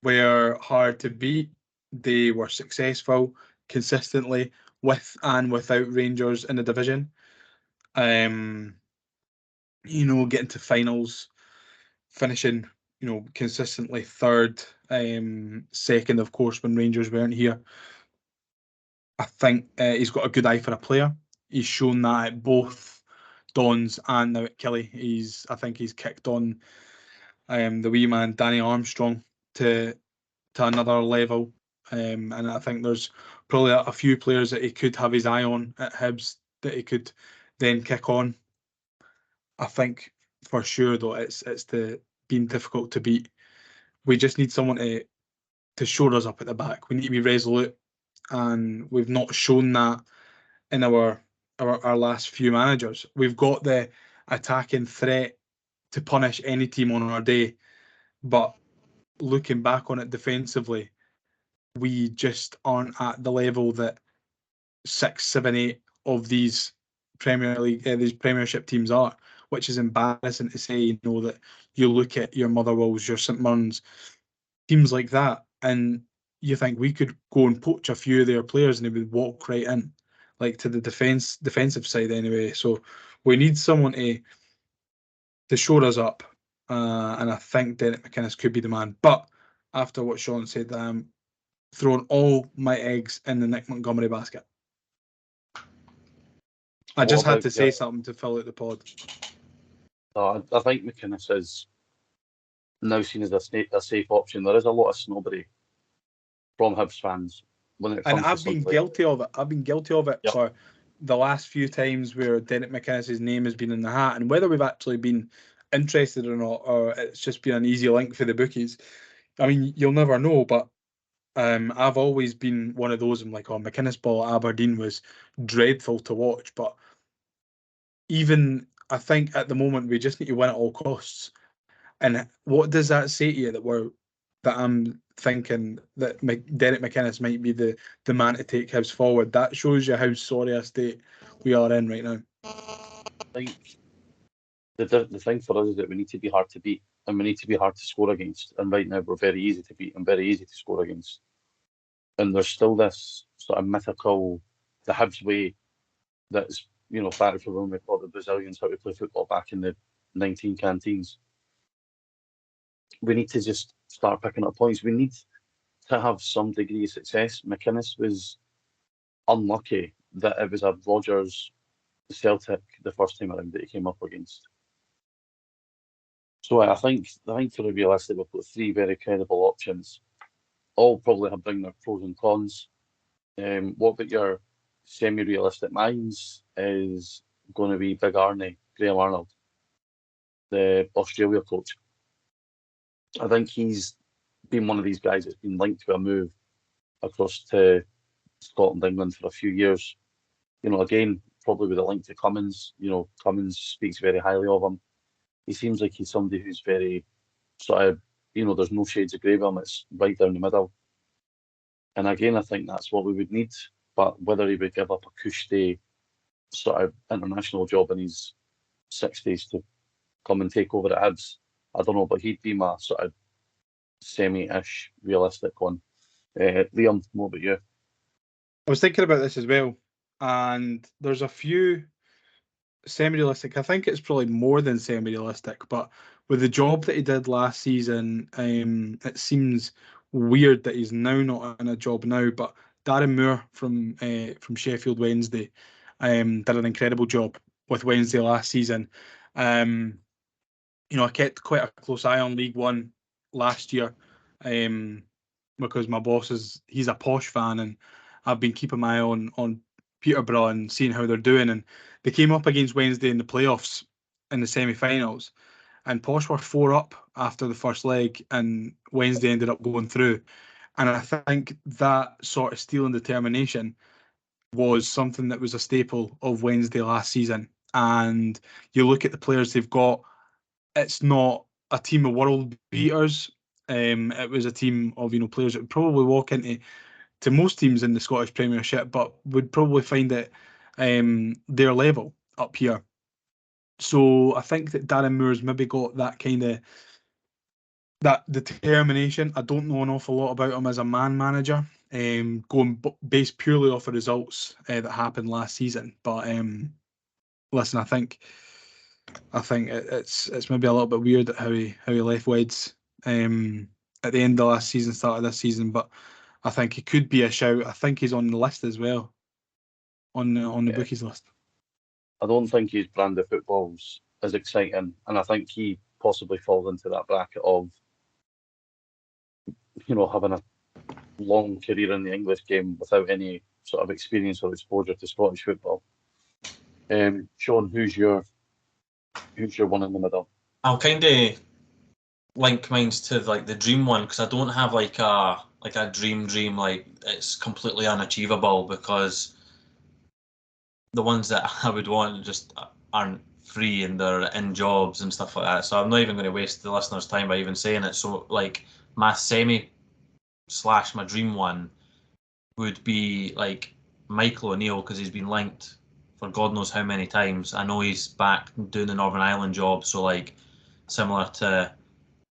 were hard to beat. They were successful consistently with and without Rangers in the division. You know, getting to finals, finishing, you know, consistently third, second, of course, when Rangers weren't here. I think he's got a good eye for a player. He's shown that at both Dons and now at Killie. I think he's kicked on the wee man Danny Armstrong to another level. And I think there's probably a few players that he could have his eye on at Hibs that he could then kick on. I think for sure though it's the being difficult to beat. We just need someone to show us up at the back. We need to be resolute, and we've not shown that in our last few managers. We've got the attacking threat to punish any team on our day, but looking back on it defensively, we just aren't at the level that 6, 7, 8 of these Premier League, these Premiership teams are, which is embarrassing to say. You know, that you look at your Motherwells, your St Mirrens, teams like that, and you think we could go and poach a few of their players and they would walk right in, like to the defensive side anyway. So we need someone to show us up, and I think Derek McInnes could be the man. But after what Sean said, I'm throwing all my eggs in the Nick Montgomery basket. I just had to say something to fill out the pod. I think McInnes is now seen as a safe option. There is a lot of snobbery from Hibs fans when it comes and I've been guilty of it. I've been guilty of it for the last few times where Derek McInnes' name has been in the hat, and whether we've actually been interested or not, or it's just been an easy link for the bookies. I mean, you'll never know, but I've always been one of those. I'm like, oh, McInnes ball at Aberdeen was dreadful to watch, but even I think at the moment we just need to win at all costs. And what does that say to you that I'm thinking that Derek McInnes might be the man to take Hibs forward? That shows you how sorry a state we are in right now. I think the thing for us is that we need to be hard to beat and we need to be hard to score against. And right now we're very easy to beat and very easy to score against. And there's still this sort of mythical, the Hibs way that's, you know, back from when we taught the Brazilians how to play football back in the 19 canteens. We need to just start picking up points. We need to have some degree of success. McInnes was unlucky that it was a Rodgers Celtic the first time around that he came up against. So I think to be realistic, we've got 3 very credible options. All probably have bring their pros and cons. What about your semi-realistic minds is going to be Big Arnie, Graham Arnold, the Australia coach. I think he's been one of these guys that's been linked to a move across to Scotland, England for a few years. You know, again, probably with a link to Cummins. You know, Cummins speaks very highly of him. He seems like he's somebody who's very sort of, you know, there's no shades of grey with him. It's right down the middle. And again, I think that's what we would need. But whether he would give up a cushy sort of international job in his 60s to come and take over at Hibs, I don't know, but he'd be my sort of semi-ish realistic one. Liam, what about you? I was thinking about this as well, and there's a few semi-realistic. I think it's probably more than semi-realistic, but with the job that he did last season, it seems weird that he's now not in a job now. But Darren Moore from Sheffield Wednesday did an incredible job with Wednesday last season. You know, I kept quite a close eye on League One last year because my boss he's a Posh fan, and I've been keeping my eye on Peterborough and seeing how they're doing. And they came up against Wednesday in the playoffs in the semi-finals, and Posh were 4 up after the first leg, and Wednesday ended up going through. And I think that sort of steel and determination was something that was a staple of Wednesday last season. And you look at the players they've got, it's not a team of world beaters. It was a team of players that would probably walk into most teams in the Scottish Premiership, but would probably find it their level up here. So I think that Darren Moore's maybe got that kind of that determination. I don't know an awful lot about him as a man manager, going based purely off the results that happened last season. But listen, I think it's maybe a little bit weird how he left Weds at the end of last season, start of this season. But I think he could be a shout. I think he's on the list as well, on the bookies list. I don't think his brand of football's as exciting, and I think he possibly falls into that bracket of, having a long career in the English game without any sort of experience or exposure to Scottish football. Sean, who's your one in the middle? I'll kind of link mine to like the dream one, because I don't have like a dream like it's completely unachievable, because the ones that I would want just aren't free and they're in jobs and stuff like that. So I'm not even going to waste the listeners' time by even saying it. So like my my dream one would be like Michael O'Neill, because he's been linked for God knows how many times. I know he's back doing the Northern Ireland job, so like similar to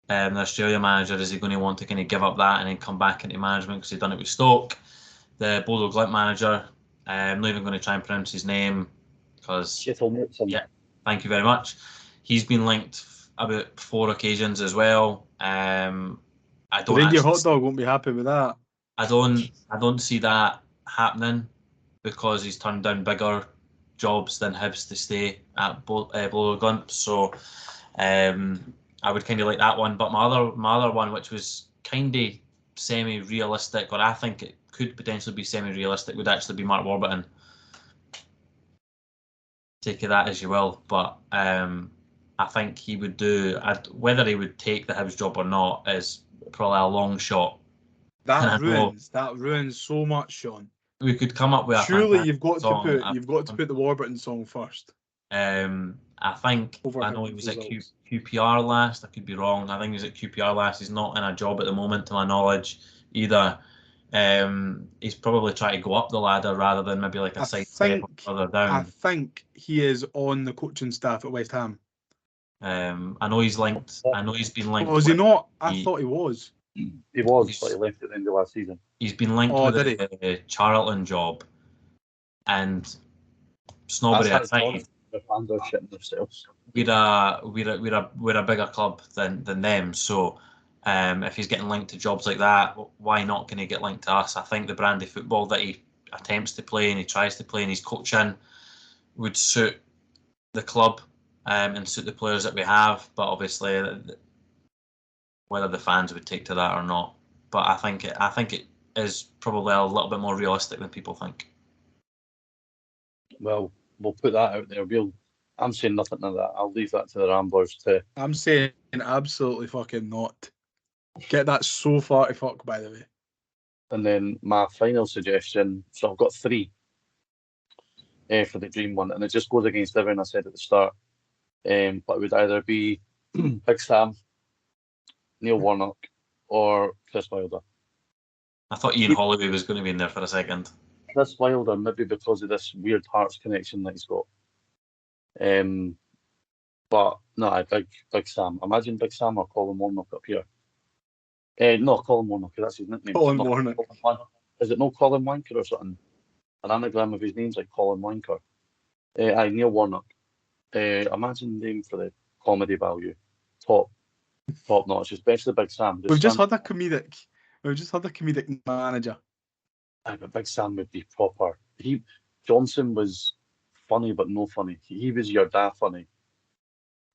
the Australia manager, is he going to want to kind of give up that and then come back into management because he'd done it with Stoke? The Bodo Glimt manager, I'm not even going to try and pronounce his name because yeah, thank you very much. He's been linked about 4 occasions as well. I don't. Radio Hot Dog won't be happy with that. I don't see that happening, because he's turned down bigger jobs than Hibs to stay at Bodo Glimt. So I would kind of like that one. But my other one, which was kind of semi-realistic, or I think it could potentially be semi-realistic, would actually be Mark Warburton. Take that as you will, but I think he would do. Whether he would take the Hibs job or not is probably a long shot. That ruins so much, Sean. We could come up with surely you've got to put the Warburton song first. I think I know he was at QPR last. I could be wrong. I think he was at QPR last. He's not in a job at the moment, to my knowledge, either. He's probably trying to go up the ladder rather than maybe like a side step further down. I think he is on the coaching staff at West Ham. I know he's linked. I know he's been linked. Was he not? I thought he was. He was, but he left at the end of last season. He's been linked with a Charlton job, and Snobbery aside, we're a bigger club than them. So if he's getting linked to jobs like that, why not can he get linked to us? I think the brand of football that he attempts to play and he tries to play and he's coaching would suit the club and suit the players that we have. But obviously, whether the fans would take to that or not. But I think it is probably a little bit more realistic than people think. Well, we'll put that out there. I'm saying nothing to that. I'll leave that to the Ramblers to. I'm saying absolutely fucking not. Get that so far to fuck, by the way. And then my final suggestion. So I've got 3 for the dream one, and it just goes against everything I said at the start. But it would either be Big Sam, Neil Warnock, or Chris Wilder. I thought Ian Holloway was going to be in there for a second. Chris Wilder, maybe because of this weird Hearts connection that he's got. But no, Big Sam. Imagine Big Sam or Colin Warnock up here. No, Colin Warnock, that's his nickname. Colin Warnock. Is it no Colin Wanker or something? An anagram of his name's like Colin Wanker. Neil Warnock. Imagine the name for the comedy value. Top notch, especially Big Sam. We've just had a comedic manager. But Big Sam would be proper. Johnson was funny but no funny. He was your dad funny.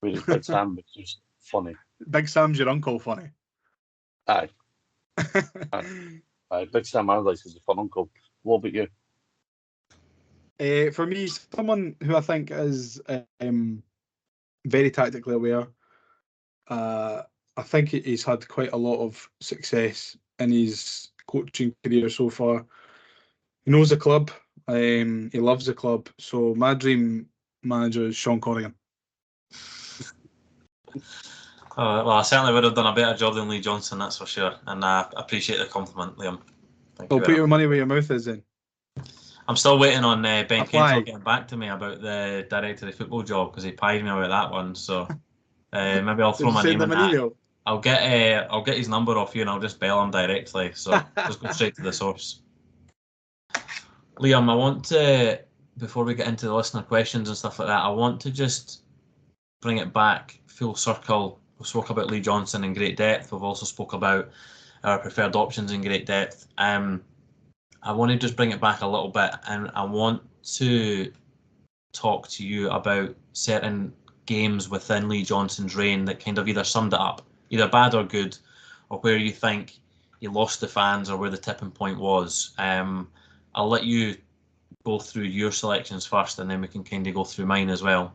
Whereas Big Sam was just funny. Big Sam's your uncle funny. Aye. Big Sam Allardyce is a fun uncle. What about you? For me, someone who I think is very tactically aware. I think he's had quite a lot of success in his coaching career so far. He knows the club He loves the club. So my dream manager is Sean Corrigan. Well, I certainly would have done a better job than Lee Johnson, that's for sure. And I appreciate the compliment, Liam. Thank Well, you. put your money where your mouth is then. I'm still waiting on Ben Apply. Kentel getting back to me about the director of football job, because he pied me about that one. So maybe I'll throw my name in that. Email? I'll get his number off you and I'll just bail him directly. So just go straight to the source. Liam, I want to, before we get into the listener questions and stuff like that, I want to just bring it back full circle. We spoke about Lee Johnson in great depth. We've also spoke about our preferred options in great depth. I want to just bring it back a little bit, and I want to talk to you about certain games within Lee Johnson's reign that kind of either summed it up, either bad or good, or where you think he lost the fans or where the tipping point was. I'll let you go through your selections first, and then we can kind of go through mine as well.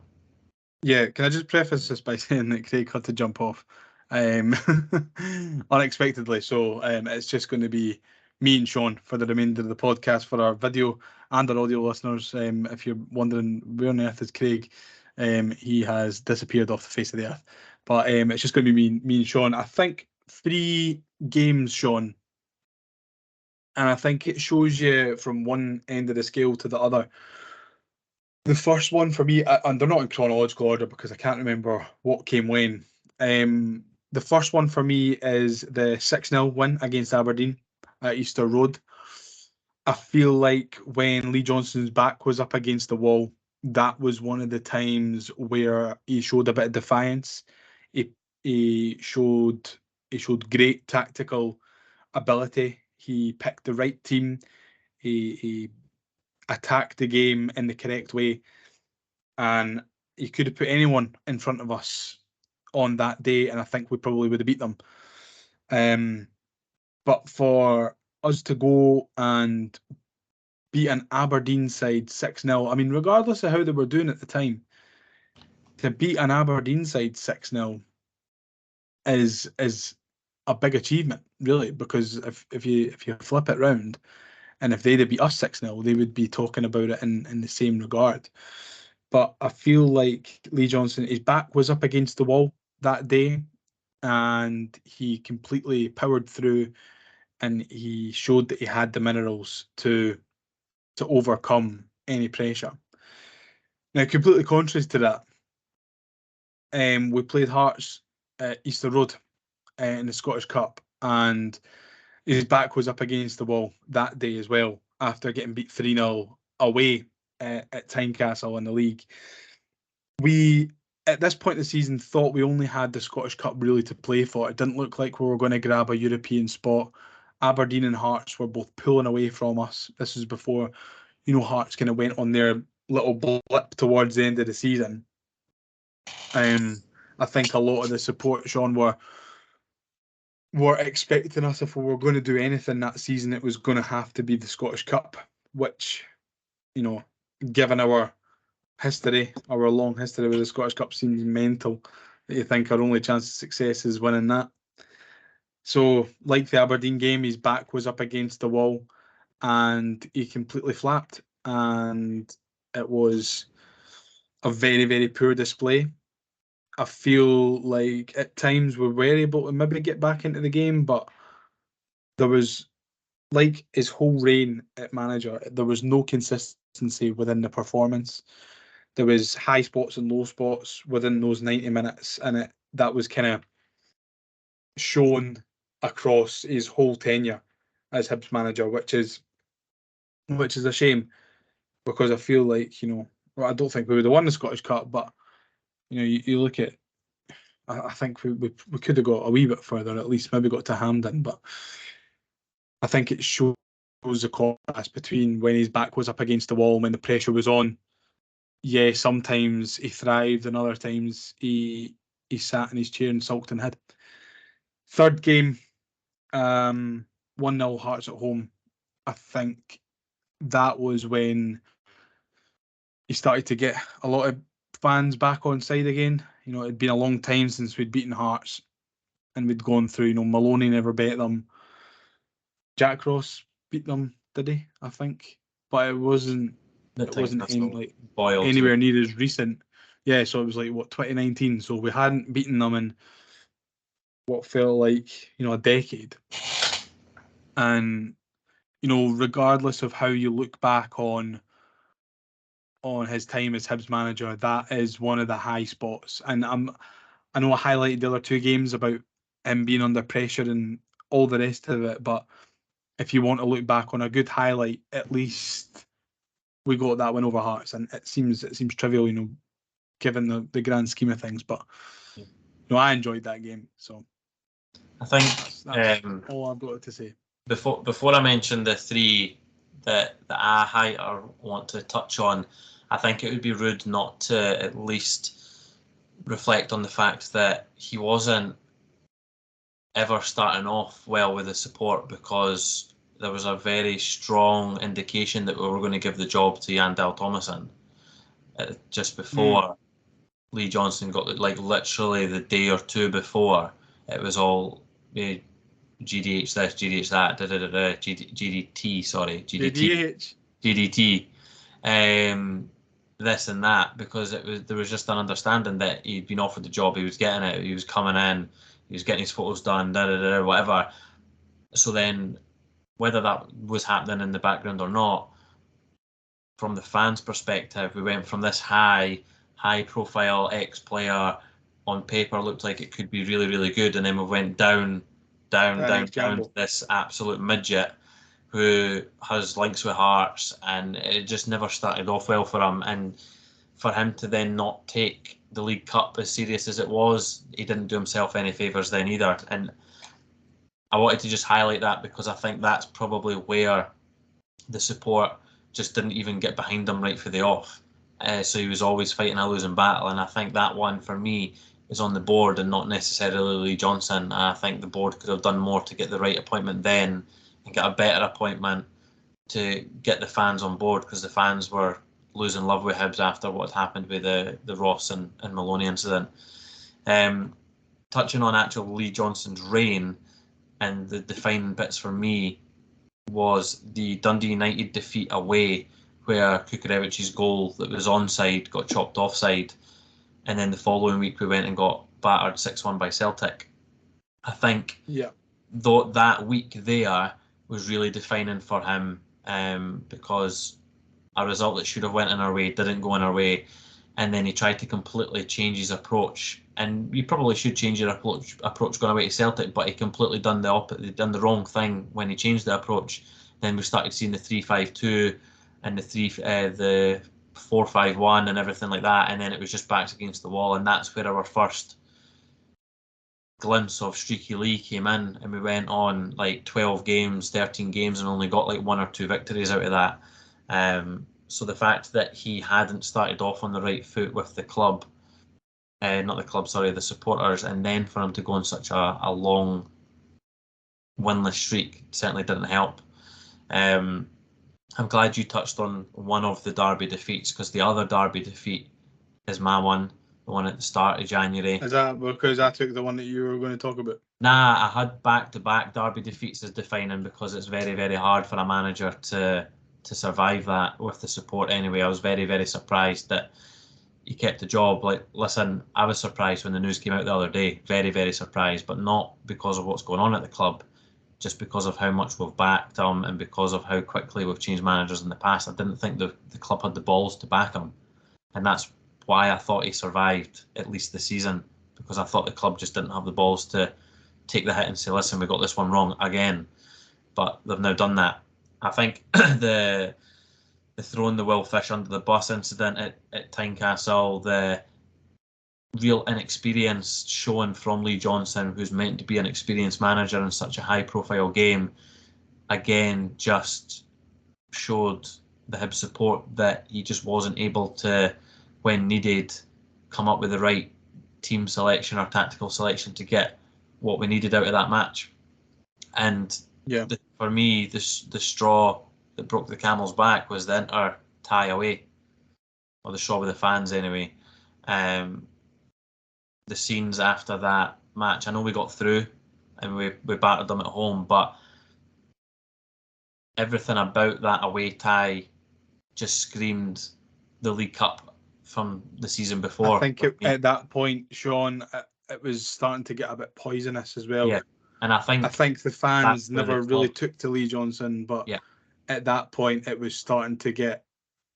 Yeah, can I just preface this by saying that Craig had to jump off unexpectedly. So it's just going to be me and Sean for the remainder of the podcast for our video and our audio listeners. If you're wondering where on earth is Craig, he has disappeared off the face of the earth. But it's just going to be me and Sean. I think 3 games, Sean, and I think it shows you from one end of the scale to the other. The first one for me, and they're not in chronological order because I can't remember what came when. The first one for me is the 6-0 win against Aberdeen at Easter Road. I feel like when Lee Johnson's back was up against the wall, that was one of the times where he showed a bit of defiance. He showed great tactical ability. He picked the right team. He attacked the game in the correct way, and he could have put anyone in front of us on that day, and I think we probably would have beat them. But for us to go and beat an Aberdeen side 6-0, I mean, regardless of how they were doing at the time, to beat an Aberdeen side 6-0 is a big achievement, really, because if you flip it round, and if they'd have beat us 6-0, they would be talking about it in the same regard. But I feel like Lee Johnson, his back was up against the wall that day, and he completely powered through, and he showed that he had the minerals to overcome any pressure. Now, completely contrary to that, we played Hearts at Easter Road in the Scottish Cup, and his back was up against the wall that day as well, after getting beat 3-0 away at Tynecastle in the league. We, at this point in the season, thought we only had the Scottish Cup really to play for. It didn't look like we were going to grab a European spot. Aberdeen and Hearts were both pulling away from us. This was before, Hearts kind of went on their little blip towards the end of the season. I think a lot of the support, Sean, were expecting us, if we were going to do anything that season, it was going to have to be the Scottish Cup, which, given our history, our long history with the Scottish Cup, seems mental that you think our only chance of success is winning that. So, like the Aberdeen game, his back was up against the wall and he completely flapped, and it was a very, very poor display. I feel like at times we were able to maybe get back into the game, but there was, like his whole reign at manager, there was no consistency within the performance. There was high spots and low spots within those 90 minutes, and that was kind of shown across his whole tenure as Hibs manager, which is a shame, because I feel like, I don't think we would have won the Scottish Cup, but you look at, I think we could have got a wee bit further, at least maybe got to Hampden, but I think it shows the contrast between when his back was up against the wall, when the pressure was on. Yeah, sometimes he thrived, and other times he sat in his chair and sulked and hid. Third game, 1-0 Hearts at home. I think that was when he started to get a lot of fans back on side again. It'd been a long time since we'd beaten Hearts, and we'd gone through, Maloney never beat them. Jack Ross beat them, did he? I think. but it wasn't boiled anywhere near as recent. Yeah, so it was like 2019. So we hadn't beaten them in what felt like a decade. And regardless of how you look back on his time as Hibs manager, that is one of the high spots. And I know I highlighted the other two games about him being under pressure and all the rest of it, but if you want to look back on a good highlight, at least we got that win over Hearts, and it seems trivial, given the grand scheme of things. But I enjoyed that game. So I think that's all I've got to say. Before I mention the three that I want to touch on, I think it would be rude not to at least reflect on the fact that he wasn't ever starting off well with the support, because there was a very strong indication that we were going to give the job to Jan Del Thomason just before Lee Johnson got literally the day or two before. It was all GDH this, GDH that, GDT, sorry, GDT, this and that, because there was just an understanding that he'd been offered the job, he was getting it, he was coming in, he was getting his photos done, whatever. So then, whether that was happening in the background or not, from the fans' perspective, we went from this high-profile ex-player on paper looked like it could be really, really good, and then we went down to this absolute midget who has links with Hearts, and it just never started off well for him. And for him to then not take the League Cup as serious as it was, he didn't do himself any favours then either. And I wanted to just highlight that, because I think that's probably where the support just didn't even get behind him right for the off. So he was always fighting a losing battle, and I think that one for me is on the board and not necessarily Lee Johnson. And I think the board could have done more to get the right appointment then and get a better appointment to get the fans on board, because the fans were losing love with Hibs after what had happened with the Ross and Maloney incident. Touching on actual Lee Johnson's reign, and the defining bits for me was the Dundee United defeat away, where Kukarevich's goal that was onside got chopped offside, and then the following week we went and got battered 6-1 by Celtic. I think though that week there was really defining for him, because a result that should have went in our way didn't go in our way, and then he tried to completely change his approach. And you probably should change your approach going away to Celtic, but he completely done the wrong thing when he changed the approach. Then we started seeing the 3-5-2 and the 4-5-1 and everything like that, and then it was just backs against the wall, and that's where our first glimpse of Streaky Lee came in, and we went on like 12 games, 13 games, and only got like 1 or 2 victories out of that. So the fact that he hadn't started off on the right foot with the club, the supporters, and then for him to go on such a long winless streak certainly didn't help. I'm glad you touched on one of the Derby defeats, because the other Derby defeat is my one, the one at the start of January. Is that because I took the one that you were going to talk about? Nah, I had back-to-back Derby defeats as defining, because it's very, very hard for a manager to survive that with the support anyway. I was very, very surprised that he kept the job. Like, listen, I was surprised when the news came out the other day. Very, very surprised, but not because of what's going on at the club, just because of how much we've backed him and because of how quickly we've changed managers in the past. I didn't think the club had the balls to back him, and that's why I thought he survived at least the season, because I thought the club just didn't have the balls to take the hit and say, listen, we got this one wrong again. But they've now done that. I think the throwing the Will Fish under the bus incident at Tynecastle, the real inexperience shown from Lee Johnson, who's meant to be an experienced manager in such a high-profile game, again just showed the Hibs support that he just wasn't able to, when needed, come up with the right team selection or tactical selection to get what we needed out of that match. And for me, the straw that broke the camel's back was the Inter tie away, or the straw with the fans anyway. The scenes after that match, I know we got through and we battered them at home, but everything about that away tie just screamed the League Cup from the season before. I think at that point, Sean, it was starting to get a bit poisonous as well. Yeah, and I think the fans that's where never the really club- took to Lee Johnson, but Yeah. at that point, it was starting to get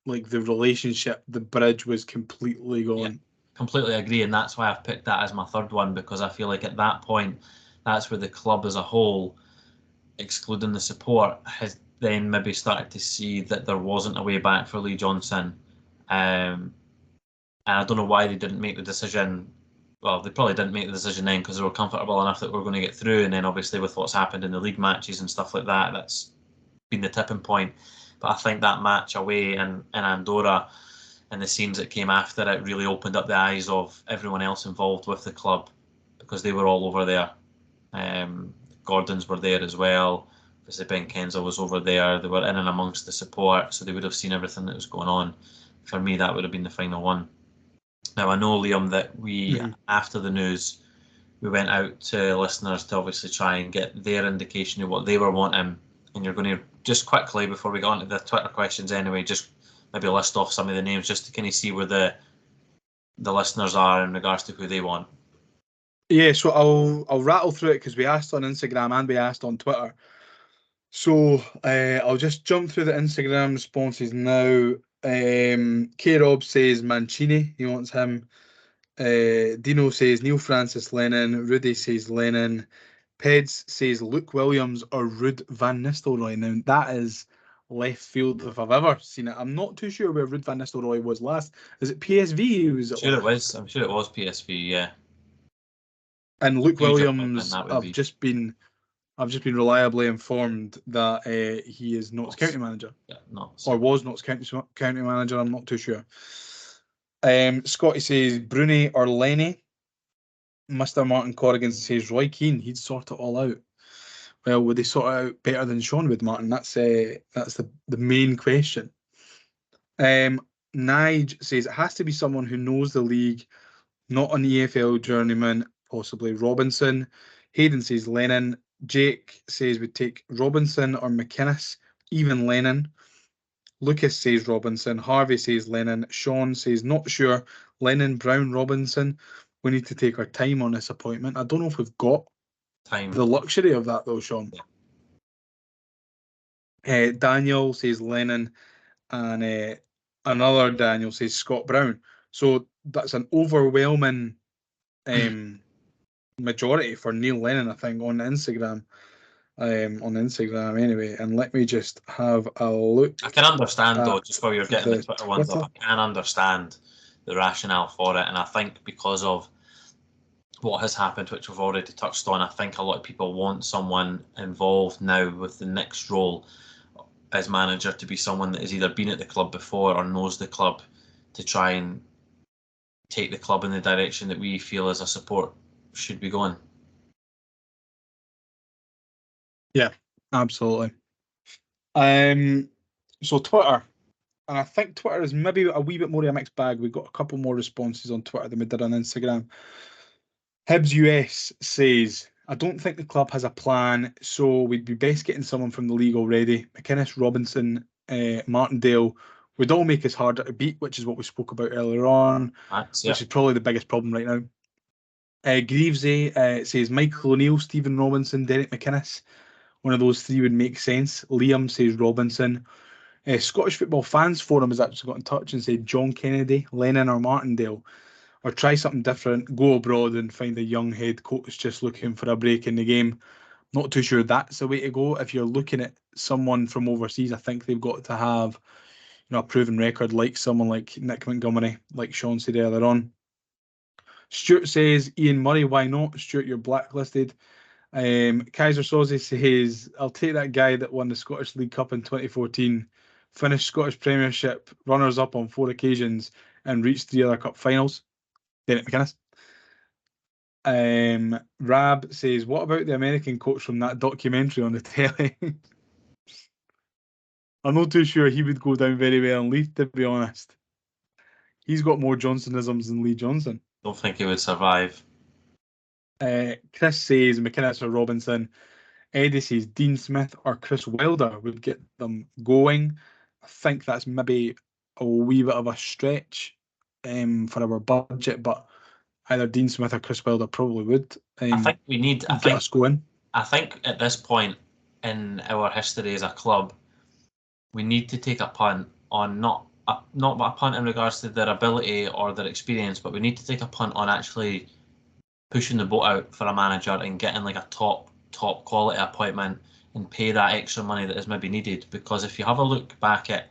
like the relationship, the bridge was completely gone. Completely agree, and that's why I've picked that as my third one, because I feel like at that point, that's where the club as a whole, excluding the support, has then maybe started to see that there wasn't a way back for Lee Johnson. And I don't know why they didn't make the decision. Well, they probably didn't make the decision then because they were comfortable enough that we're going to get through. And then obviously with what's happened in the league matches and stuff like that, that's been the tipping point. But I think that match away in Andorra and the scenes that came after it really opened up the eyes of everyone else involved with the club, because they were all over there. Gordons were there as well. Obviously Ben Kenzel was over there. They were in and amongst the support, so they would have seen everything that was going on. For me, that would have been the final one. Now, I know, Liam, that we, after the news, we went out to listeners to obviously try and get their indication of what they were wanting. And you're going to just quickly, before we go on to the Twitter questions anyway, just maybe list off some of the names just to kind of see where the listeners are in regards to who they want. Yeah, so I'll rattle through it because we asked on Instagram and we asked on Twitter. So I'll just jump through the Instagram responses now. K-Rob says Mancini, he wants him. Dino says Neil Francis Lennon. Rudy says Lennon. Peds says Luke Williams or Ruud van Nistelrooy. Now, that is left field if I've ever seen it. I'm not too sure where Ruud van Nistelrooy was last. Is it PSV? I'm sure it was PSV, yeah. And Luke Williams, that would be. I've just been reliably informed that he is Notts County manager. Yeah, not. Or was Notts County manager, I'm not too sure. Scotty says Bruni or Lenny. Mr. Martin Corrigan says Roy Keane, he'd sort it all out. Well, would they sort it out better than Sean would, Martin? That's the main question. Nige says it has to be someone who knows the league, not an EFL journeyman, possibly Robinson. Hayden says Lennon. Jake says we'd take Robinson or McInnes, even Lennon. Lucas says Robinson. Harvey says Lennon. Sean says not sure. Lennon, Brown, Robinson. We need to take our time on this appointment. I don't know if we've got time. The luxury of that though, Sean. Yeah. Daniel says Lennon, and another Daniel says Scott Brown. So that's an overwhelming majority for Neil Lennon, I think, on Instagram. On Instagram anyway. And let me just have a look. I can understand though, just while you're getting the Twitter ones up, I can understand the rationale for it. And I think because of what has happened, which we've already touched on, I think a lot of people want someone involved now with the next role as manager to be someone that has either been at the club before or knows the club, to try and take the club in the direction that we feel as a support should be going. Yeah, absolutely. So Twitter, and I think Twitter is maybe a wee bit more of a mixed bag. We've got a couple more responses on Twitter than we did on Instagram. Hibs US says, I don't think the club has a plan, so we'd be best getting someone from the league already. McInnes, Robinson, Martindale would all make us harder to beat, which is what we spoke about earlier on, which is probably the biggest problem right now. Greavesy says Michael O'Neill, Stephen Robinson, Derek McInnes. One of those three would make sense. Liam says Robinson. Scottish Football Fans Forum has actually got in touch and said John Kennedy, Lennon or Martindale. Or try something different, go abroad and find a young head coach just looking for a break in the game. Not too sure that's the way to go. If you're looking at someone from overseas, I think they've got to have, a proven record, like someone like Nick Montgomery, like Sean said earlier on. Stuart says Ian Murray, why not? Stuart, you're blacklisted. Kaiser Soze says, I'll take that guy that won the Scottish League Cup in 2014, finished Scottish Premiership runners-up on 4 occasions, and reached 3 other cup finals. Derek McInnes. Rab says, what about the American coach from that documentary on the telly? I'm not too sure he would go down very well in Leith, to be honest. He's got more Johnsonisms than Lee Johnson. Don't think he would survive. Chris says McInnes or Robinson. Eddie says Dean Smith or Chris Wilder would get them going. I think that's maybe a wee bit of a stretch for our budget, but either Dean Smith or Chris Wilder probably would. I think we need. Get us going. I think at this point in our history as a club, we need to take a punt on not a punt in regards to their ability or their experience, but we need to take a punt on actually pushing the boat out for a manager and getting like a top quality appointment and pay that extra money that is maybe needed. Because if you have a look back at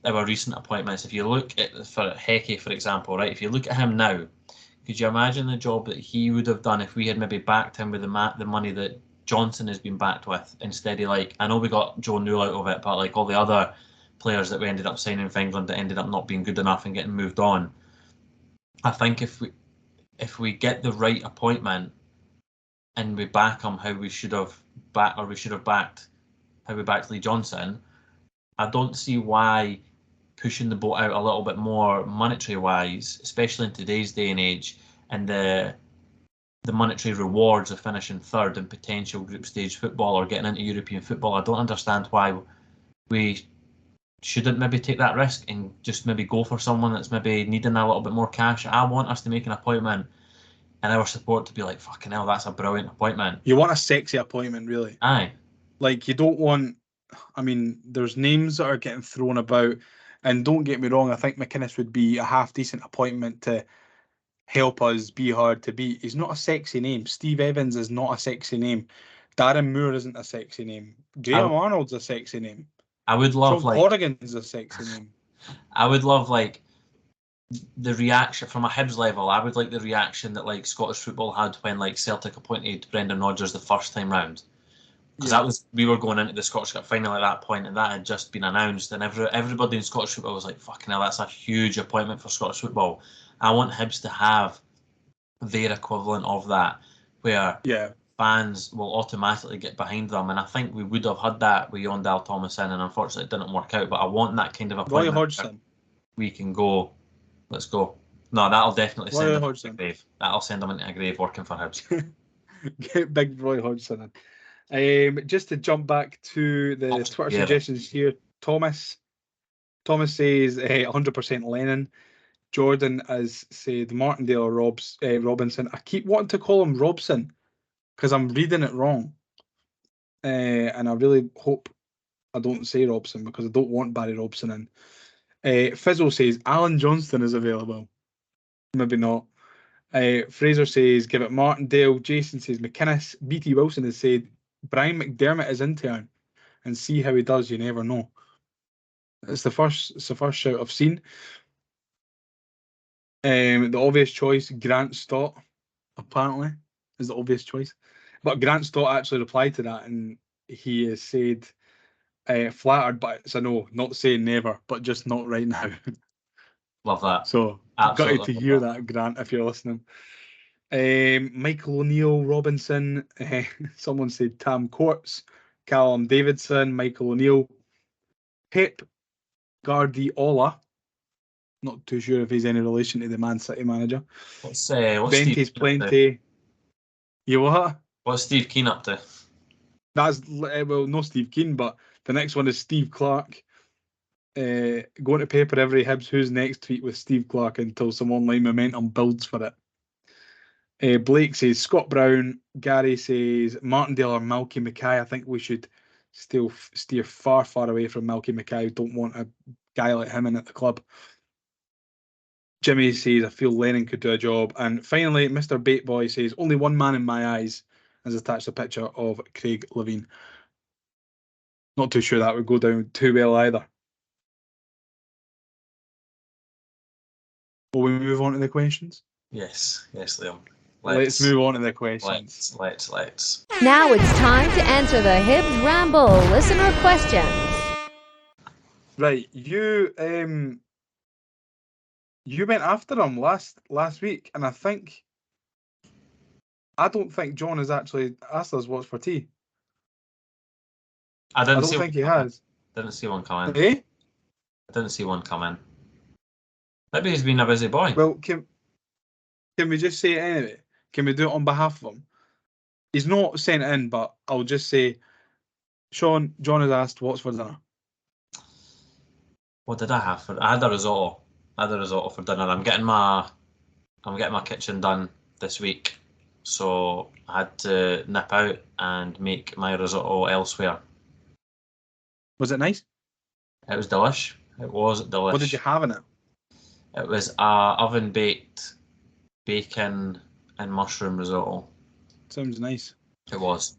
our recent appointments, if you look at for Hecky, for example, right, if you look at him now, could you imagine the job that he would have done if we had maybe backed him with the money that Johnson has been backed with, instead of, like, I know we got Joe Newell out of it, but like all the other players that we ended up signing for England that ended up not being good enough and getting moved on. I think if we get the right appointment and we back him how we should have backed how we backed Lee Johnson, I don't see why pushing the boat out a little bit more monetary wise, especially in today's day and age, and the monetary rewards of finishing third in potential group stage football or getting into European football. I don't understand why we shouldn't maybe take that risk and just maybe go for someone that's maybe needing a little bit more cash. I want us to make an appointment and our support to be like, fucking hell, that's a brilliant appointment. You want a sexy appointment, really. Aye. Like, you don't want... I mean, there's names that are getting thrown about, and don't get me wrong, I think McInnes would be a half-decent appointment to help us be hard to beat. He's not a sexy name. Steve Evans is not a sexy name. Darren Moore isn't a sexy name. Graham Arnold's a sexy name. I would love, Sean Corrigan's a sexy name. I would love, like, the reaction from a Hibs level. I would like the reaction that, like, Scottish football had when, like, Celtic appointed Brendan Rodgers the first time round. Because we were going into the Scottish Cup final at that point, and that had just been announced, and everybody in Scottish football was like, fucking hell, that's a huge appointment for Scottish football. I want Hibs to have their equivalent of that, where fans will automatically get behind them, and I think we would have had that with Yondell Thomason, and unfortunately it didn't work out, but I want that kind of appointment. Roy Hodgson. We can go, let's go. No, that'll definitely send him Hodgson. into a grave. That'll send him into a grave working for Hibs. Get big Roy Hodgson in. Just to jump back to the Twitter suggestions here, Thomas says 100% Lennon. Jordan has said Martindale or Robinson. I keep wanting to call him Robson because I'm reading it wrong, and I really hope I don't say Robson because I don't want Barry Robson in. Fizzle says Alan Johnston is available. Maybe not. Fraser says give it Martindale. Jason says McInnes. BT Wilson has said Brian McDermott is intern and see how he does. You never know. It's the first shout I've seen. The obvious choice, Grant Stott, apparently, is the obvious choice. But Grant Stott actually replied to that, and he has said flattered, but it's a no, not saying never, but just not right now. Love that. So gutted to hear that, Grant, if you're listening. Michael O'Neill, Robinson, someone said Tam Courts, Callum Davidson, Michael O'Neill, Pep Guardiola. Not too sure if he's any relation to the Man City manager. What's Vente's Plenty. You what? What's Steve Keane up to? That's no Steve Keane, but the next one is Steve Clark. Going to paper every Hibs Who's Next tweet with Steve Clark until some online momentum builds for it. Blake says Scott Brown. Gary says Martindale or Malky Mackay. I think we should still steer far away from Malky Mackay. Don't want a guy like him in at the club. Jimmy says I feel Lennon could do a job. And finally, Mr. Bateboy says only one man in my eyes has attached a picture of Craig Levine. Not too sure that would go down too well either. Will we move on to the questions? Yes, Liam. Let's move on to the questions. Let's. Now it's time to answer the Hibs Ramble listener questions. Right, you went after him last week, and I don't think John has actually asked us what's for tea. I don't think he has. Didn't see one coming. Eh? I didn't see one coming. Maybe he's been a busy boy. Well, can we just say it anyway? Can we do it on behalf of him? He's not sent it in, but I'll just say, John has asked what's for dinner. What did I have for? I had a risotto. I had a risotto for dinner. I'm getting my kitchen done this week, so I had to nip out and make my risotto elsewhere. Was it nice? It was delish. It was delish. What did you have in it? It was a oven baked bacon and mushroom risotto. Sounds nice. It was.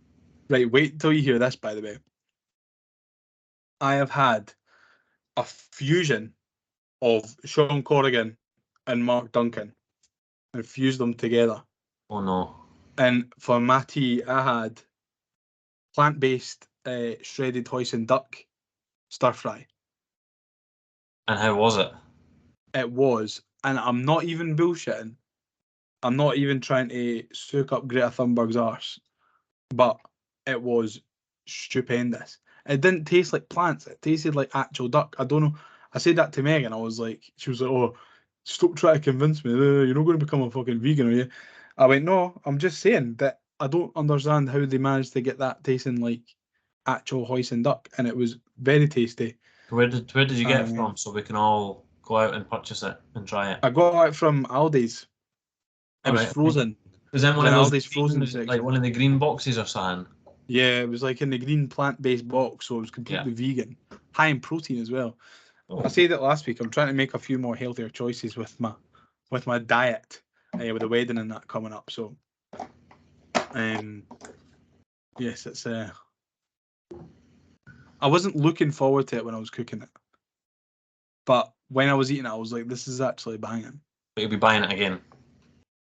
Right, wait till you hear this, by the way. I have had a fusion of Sean Corrigan and Mark Duncan and fused them together. Oh no. And for my tea, I had plant-based shredded hoisin duck stir fry. And how was it? It was, and I'm not even bullshitting. I'm not even trying to soak up Greta Thunberg's arse, but it was stupendous. It didn't taste like plants. It tasted like actual duck. I don't know. I said that to Megan. I was like, she was like, "Oh, stop trying to convince me. You're not going to become a fucking vegan, are you?" I went, "No, I'm just saying that I don't understand how they managed to get that tasting like actual hoisin duck, and it was very tasty." Where did you get it from, so we can all go out and purchase it and try it? I got it from Aldi's. It was frozen. Was that one It of was those Aldi's frozen green, section. like one of the green boxes or something? Yeah, it was like in the green plant-based box, so it was completely vegan, high in protein as well. Oh. I said it last week. I'm trying to make a few more healthier choices with my diet, with the wedding and that coming up. So, yes, it's I wasn't looking forward to it when I was cooking it, but when I was eating it, I was like, "This is actually banging." But you'll be buying it again.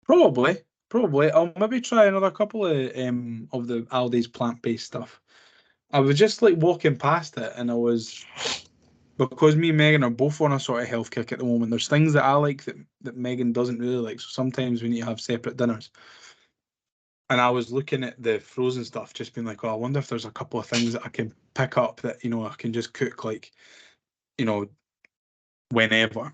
Probably. I'll maybe try another couple of the Aldi's plant-based stuff. I was just like walking past it, and I was, because me and Megan are both on a sort of health kick at the moment. There's things that I like that Megan doesn't really like. So sometimes we need to have separate dinners. And I was looking at the frozen stuff, just being like, "Oh, I wonder if there's a couple of things that I can pick up that I can just cook like, whenever."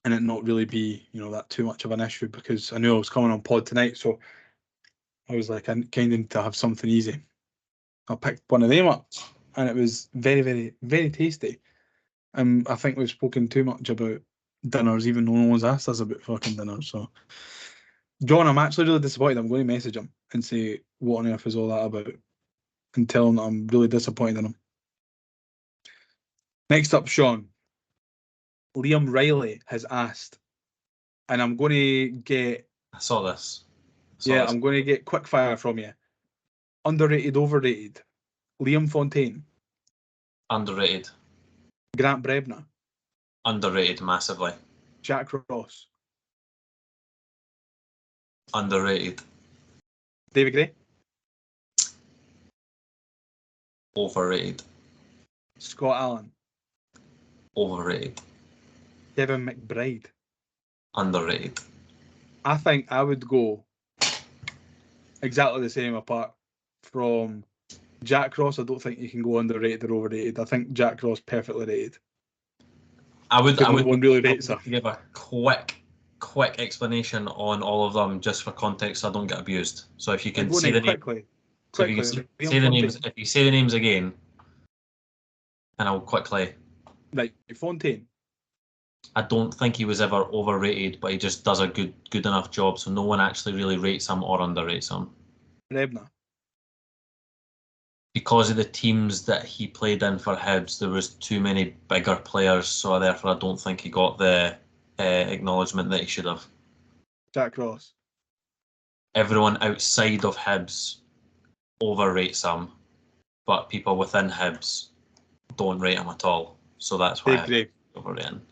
And it not really be, that too much of an issue, because I knew I was coming on pod tonight, so I was like, I kind of need to have something easy. I picked one of them up, and it was very, very, very tasty. I think we've spoken too much about dinners, even though no one's asked us about fucking dinners. So, John, I'm actually really disappointed. I'm going to message him and say, what on earth is all that about? And tell him that I'm really disappointed in him. Next up, Sean. Liam Riley has asked, and I'm going to get... I saw this. I'm going to get quick fire from you. Underrated, overrated. Liam Fontaine. Underrated. Grant Brebner. Underrated massively. Jack Ross. Underrated. David Gray. Overrated. Scott Allen. Overrated. Kevin McBride. Underrated. I think I would go exactly the same, apart from Jack Ross. I don't think you can go underrated or overrated. I think Jack Ross perfectly rated. I would really rates her. give a quick explanation on all of them, just for context, so I don't get abused. So if you can say the name, so if you can say the names, if you say the names again, and I'll quickly. Like Fontaine. I don't think he was ever overrated, but he just does a good enough job, so no one actually really rates him or underrates him. Brebner. Because of the teams that he played in for Hibs, there was too many bigger players, so therefore I don't think he got the acknowledgement that he should have. Jack Ross. Everyone outside of Hibs overrates him, but people within Hibs don't rate him at all. So that's why I overrate him.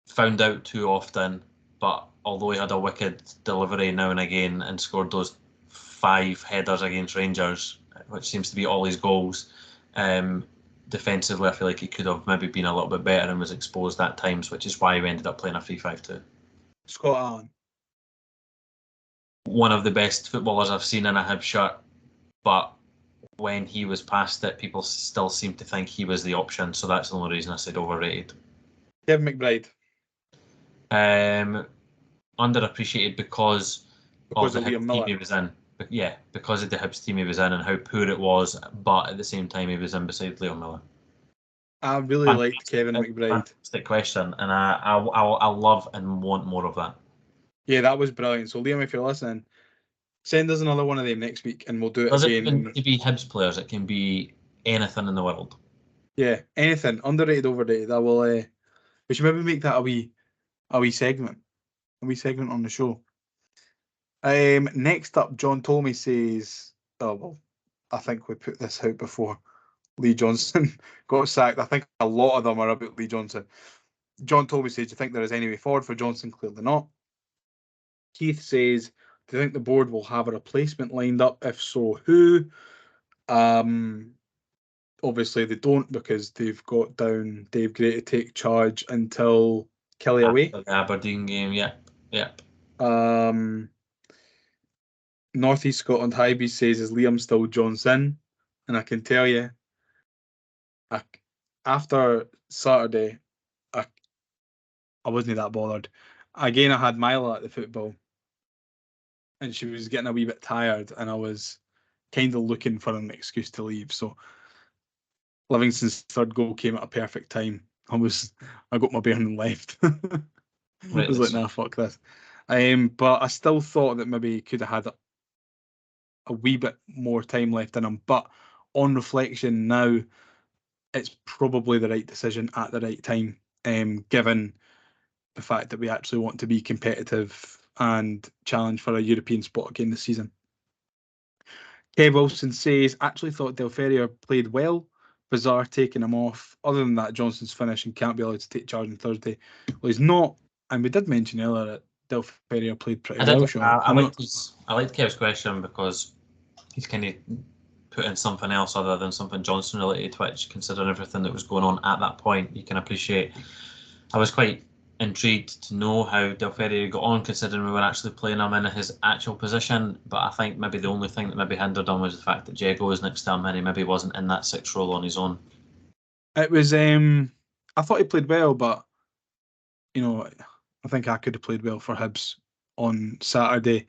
Found out too often, but although he had a wicked delivery now and again and scored those 5 headers against Rangers, which seems to be all his goals, defensively I feel like he could have maybe been a little bit better and was exposed at times, which is why we ended up playing a 3-5-2. Scott Allen. One of the best footballers I've seen in a Hibs shirt, but when he was past it, people still seem to think he was the option, so that's the only reason I said overrated. Kevin McBride. Underappreciated because of the team he was in. because of the Hibs team he was in and how poor it was, but at the same time he was in beside Leo Miller. I really liked Kevin McBride. Fantastic question, and I love and want more of that. Yeah, that was brilliant. So Liam, if you're listening, send us another one of them next week, and we'll do it Does it again. even to be Hibs players? It can be anything in the world. Yeah, anything underrated, overrated. I will. We should maybe make that a wee segment on the show. Next up, John Tomey says, "Oh well, I think we put this out before Lee Johnson got sacked. I think a lot of them are about Lee Johnson." John Tomey says, "Do you think there is any way forward for Johnson? Clearly not." Keith says, "Do you think the board will have a replacement lined up? If so, who?" Obviously they don't, because they've got down Dave Gray to take charge until Kelly away. After the Aberdeen game, yep. North East Scotland Hibs says, "Is Liam still Johnson?" And I can tell you, after Saturday, I wasn't that bothered. Again, I had Myla at the football, and she was getting a wee bit tired, and I was kind of looking for an excuse to leave. So Livingston's third goal came at a perfect time. I got my bearing and left. I was like, nah, fuck this. But I still thought that maybe he could have had a wee bit more time left in him. But on reflection now, it's probably the right decision at the right time, given the fact that we actually want to be competitive and challenge for a European spot again this season. Kev Wilson says, "Actually thought Del Ferrier played well. Bizarre taking him off. Other than that, Johnson's finished and can't be allowed to take charge on Thursday." Well, he's not, and we did mention earlier that Del Ferrier played pretty well. Sean. I liked Kev's question because he's kind of put in something else other than something Johnson related, which, considering everything that was going on at that point, you can appreciate. I was quite intrigued to know how Del Ferrier got on, considering we were actually playing him in his actual position. But I think maybe the only thing that maybe hindered him was the fact that Diego was next to him and he maybe wasn't in that 6 role on his own. It was I thought he played well, but I think I could have played well for Hibs on Saturday.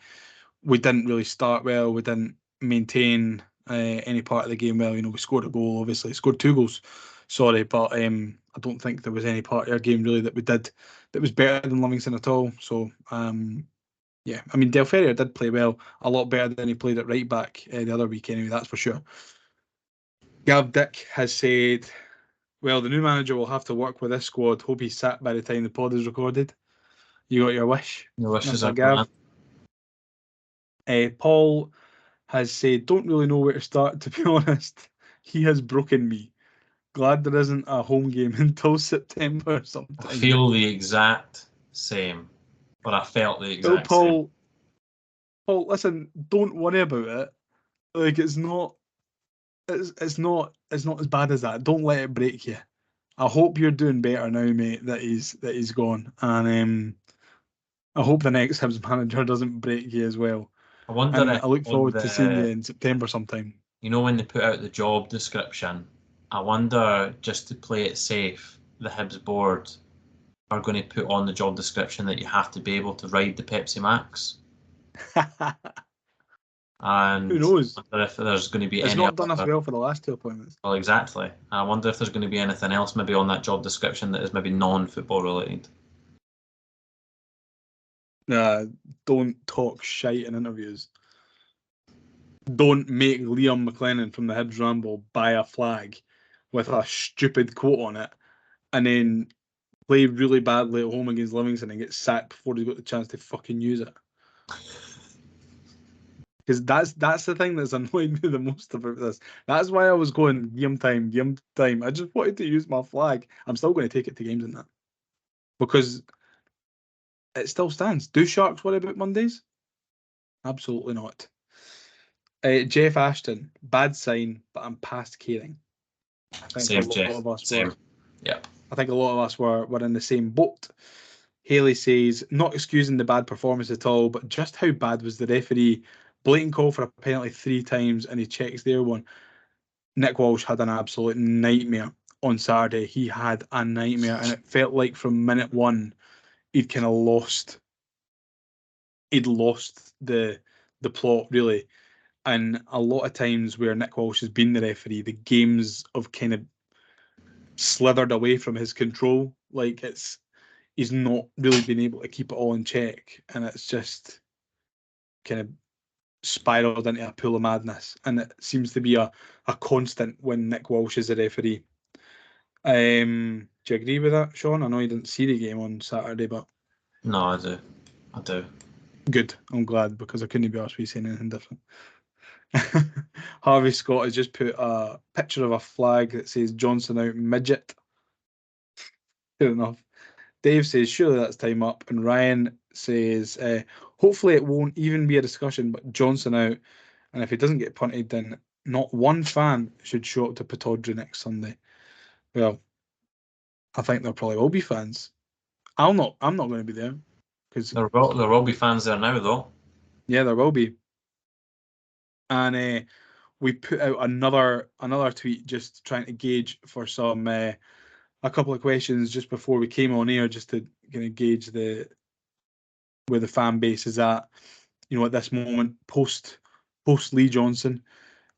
We didn't really start well. We didn't maintain any part of the game well. We scored a goal, obviously. Scored 2 goals, sorry, but I don't think there was any part of our game really that we did that was better than Livingston at all. So, yeah, I mean, Del Ferrier did play well, a lot better than he played at right back the other week anyway, that's for sure. Gav Dick has said, "Well, the new manager will have to work with this squad. Hope he's sat by the time the pod is recorded." You got your wish. Your wishes Mr. are Gav. Paul has said, "Don't really know where to start, to be honest. He has broken me. Glad there isn't a home game until September sometime." I feel the exact same, but I felt the exact same. Paul, listen, don't worry about it. Like, it's not as bad as that. Don't let it break you. I hope you're doing better now, mate, that he's gone. And I hope the next Hibs manager doesn't break you as well. I wonder. And I look forward to seeing you in September sometime. When they put out the job description, I wonder, just to play it safe, the Hibs board are going to put on the job description that you have to be able to ride the Pepsi Max. And who knows? I wonder if there's going to be it's any. It's not done us well for the last 2 appointments. Well, exactly. I wonder if there's going to be anything else maybe on that job description that is maybe non-football related. Don't talk shite in interviews. Don't make Liam McLennan from the Hibs Ramble buy a flag with a stupid quote on it and then play really badly at home against Livingston and get sacked before he's got the chance to fucking use it. Because that's the thing that's annoyed me the most about this. That's why I was going game time. I just wanted to use my flag. I'm still going to take it to games in that. Because it still stands. Do Sharks worry about Mondays? Absolutely not. Jeff Ashton, bad sign, but I'm past caring. I think a lot of us Same. Were. Yeah. I think a lot of us were in the same boat. Haley says, "Not excusing the bad performance at all, but just how bad was the referee? Blatant call for a penalty 3 times and he checks their one." Nick Walsh had an absolute nightmare on Saturday. He had a nightmare, and it felt like from minute 1 he'd kind of lost. He'd lost the the plot, really. And a lot of times where Nick Walsh has been the referee, the games have kind of slithered away from his control. Like, he's not really been able to keep it all in check, and it's just kind of spiraled into a pool of madness. And it seems to be a constant when Nick Walsh is the referee. Do you agree with that, Sean? I know you didn't see the game on Saturday, but No, I do. good. I'm glad, because I couldn't be asked with saying anything different. Harvey Scott has just put a picture of a flag that says Johnson out midget. Fair enough. Dave says, surely that's time up. And Ryan says, hopefully it won't even be a discussion, but Johnson out. And if he doesn't get punted, then not one fan should show up to Pittodrie next Sunday. Well, I think there probably will be fans. I'm not going to be there. Because There will be fans there now, though. yeah, there will be. And we put out another tweet just trying to gauge for some a couple of questions just before we came on air, just to kind of gauge where the fan base is at, at this moment post Lee Johnson.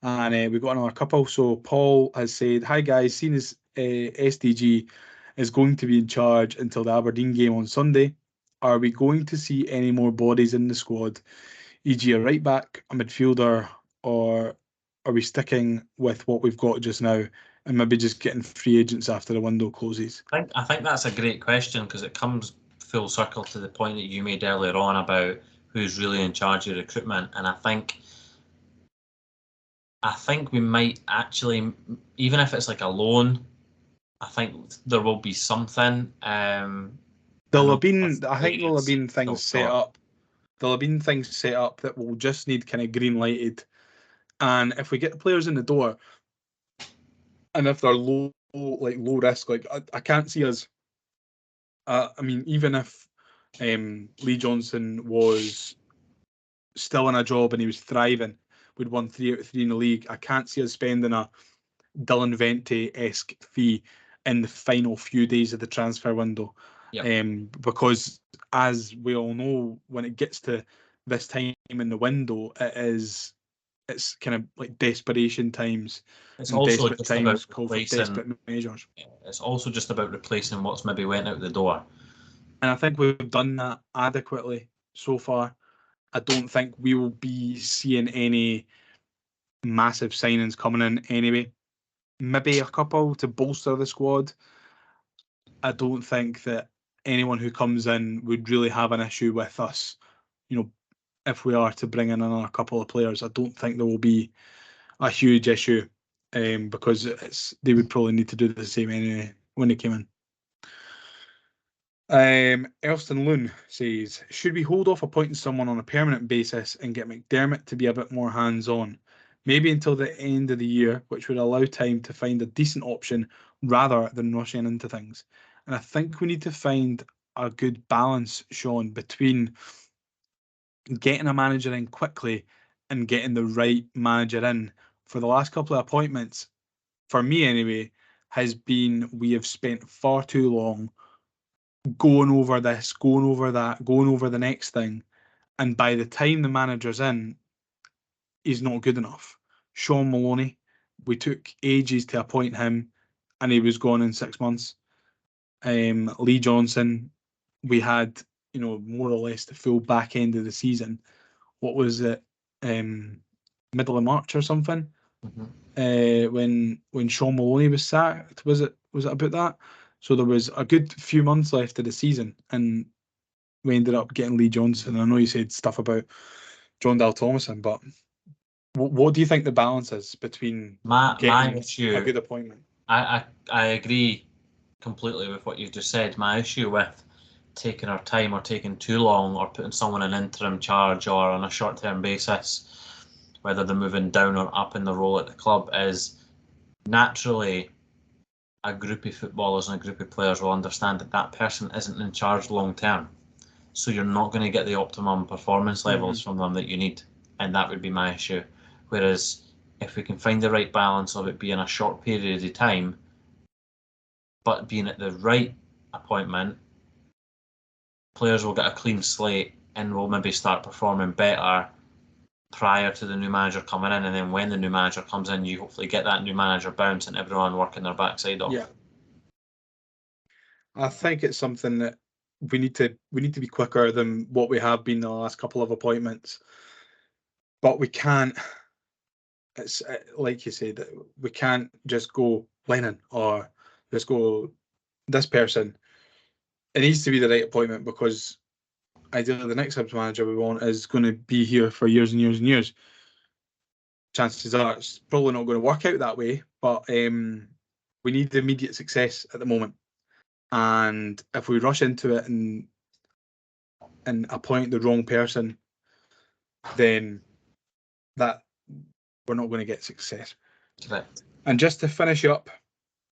And we've got another couple. So Paul has said, hi guys, seeing as SDG is going to be in charge until the Aberdeen game on Sunday, are we going to see any more bodies in the squad, e.g. a right back, a midfielder, or are we sticking with what we've got just now and maybe just getting free agents after the window closes? I think that's a great question, because it comes full circle to the point that you made earlier on about who's really in charge of recruitment. And I think we might actually, even if it's like a loan, I think there will be something. I think there'll have been things set up. There'll have been things set up that will just need kind of green lighted. And if we get the players in the door, and if they're low risk, like I can't see us. I mean, even if Lee Johnson was still in a job and he was thriving, we'd won 3 out of 3 in the league. I can't see us spending a Dylan Vente-esque fee in the final few days of the transfer window. Yep. Because as we all know, when it gets to this time in the window, it's kind of like desperation times. It's also desperate just times about call for desperate measures. It's also just about replacing what's maybe went out the door. And I think we've done that adequately so far. I don't think we will be seeing any massive signings coming in anyway. Maybe a couple to bolster the squad. I don't think that anyone who comes in would really have an issue with us. If we are to bring in another couple of players, I don't think there will be a huge issue, because they would probably need to do the same anyway when they came in. Elston Loon says, should we hold off appointing someone on a permanent basis and get McDermott to be a bit more hands-on? Maybe until the end of the year, which would allow time to find a decent option rather than rushing into things. And I think we need to find a good balance, Sean, between getting a manager in quickly and getting the right manager in. For the last couple of appointments, for me anyway, has been we have spent far too long going over this, going over that, going over the next thing. And by the time the manager's in, he's not good enough. Sean Maloney, we took ages to appoint him and he was gone in 6 months. Lee Johnson, we had, more or less the full back end of the season. What was it? Middle of March or something? Mm-hmm. When Sean Maloney was sacked, was it about that? So there was a good few months left of the season, and we ended up getting Lee Johnson. I know you said stuff about John Dal Thomason, but what do you think the balance is between my issue, a good appointment? I agree completely with what you've just said. My issue with taking our time or taking too long or putting someone in interim charge or on a short-term basis, whether they're moving down or up in the role at the club, is naturally a group of footballers and a group of players will understand that person isn't in charge long-term. So you're not going to get the optimum performance levels from them that you need. And that would be my issue. Whereas if we can find the right balance of it being a short period of time, but being at the right appointment, players will get a clean slate and will maybe start performing better prior to the new manager coming in, and then when the new manager comes in, you hopefully get that new manager bounce and everyone working their backside off. Yeah. I think it's something that we need to be quicker than what we have been the last couple of appointments. But we can't. It's like you said, we can't just go Lennon or just go this person. It needs to be the right appointment, because ideally the next Hibs manager we want is going to be here for years and years and years. Chances are it's probably not going to work out that way, but we need immediate success at the moment. And if we rush into it and appoint the wrong person, then that we're not going to get success. Correct. And just to finish up,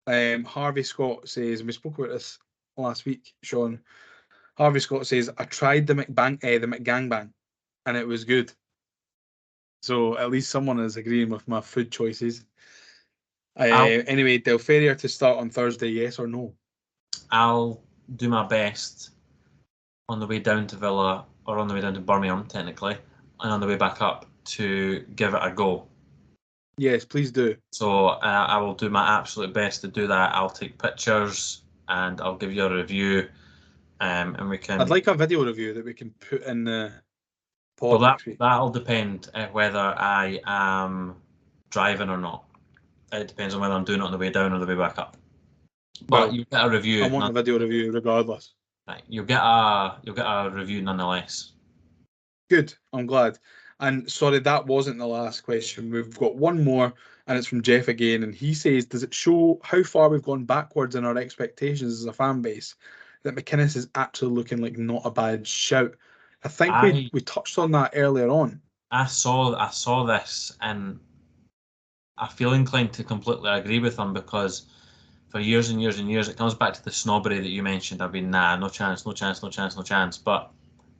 Harvey Scott says, and we spoke about this last week, Sean. Harvey Scott says, I tried the McGangbang, and it was good. So at least someone is agreeing with my food choices. Anyway, Del Ferrier to start on Thursday, yes or no? I'll do my best on the way down to Villa, or on the way down to Birmingham, technically, and on the way back up to give it a go. Yes, please do. So I will do my absolute best to do that. I'll take pictures and I'll give you a review, and we can. I'd like a video review that we can put in the pod Well, next week. that'll depend whether I am driving or not. It depends on whether I'm doing it on the way down or the way back up. But Well, you get a review. I want a video review regardless. Right, you'll get a review nonetheless. Good, I'm glad. And sorry, that wasn't the last question. We've got one more, and it's from Jeff again. And he says, does it show how far we've gone backwards in our expectations as a fan base that McInnes is actually looking like not a bad shout? I think we touched on that earlier on. I saw this, and I feel inclined to completely agree with him, because for years and years and years, it comes back to the snobbery that you mentioned. I've been, no chance, no chance, no chance, no chance. But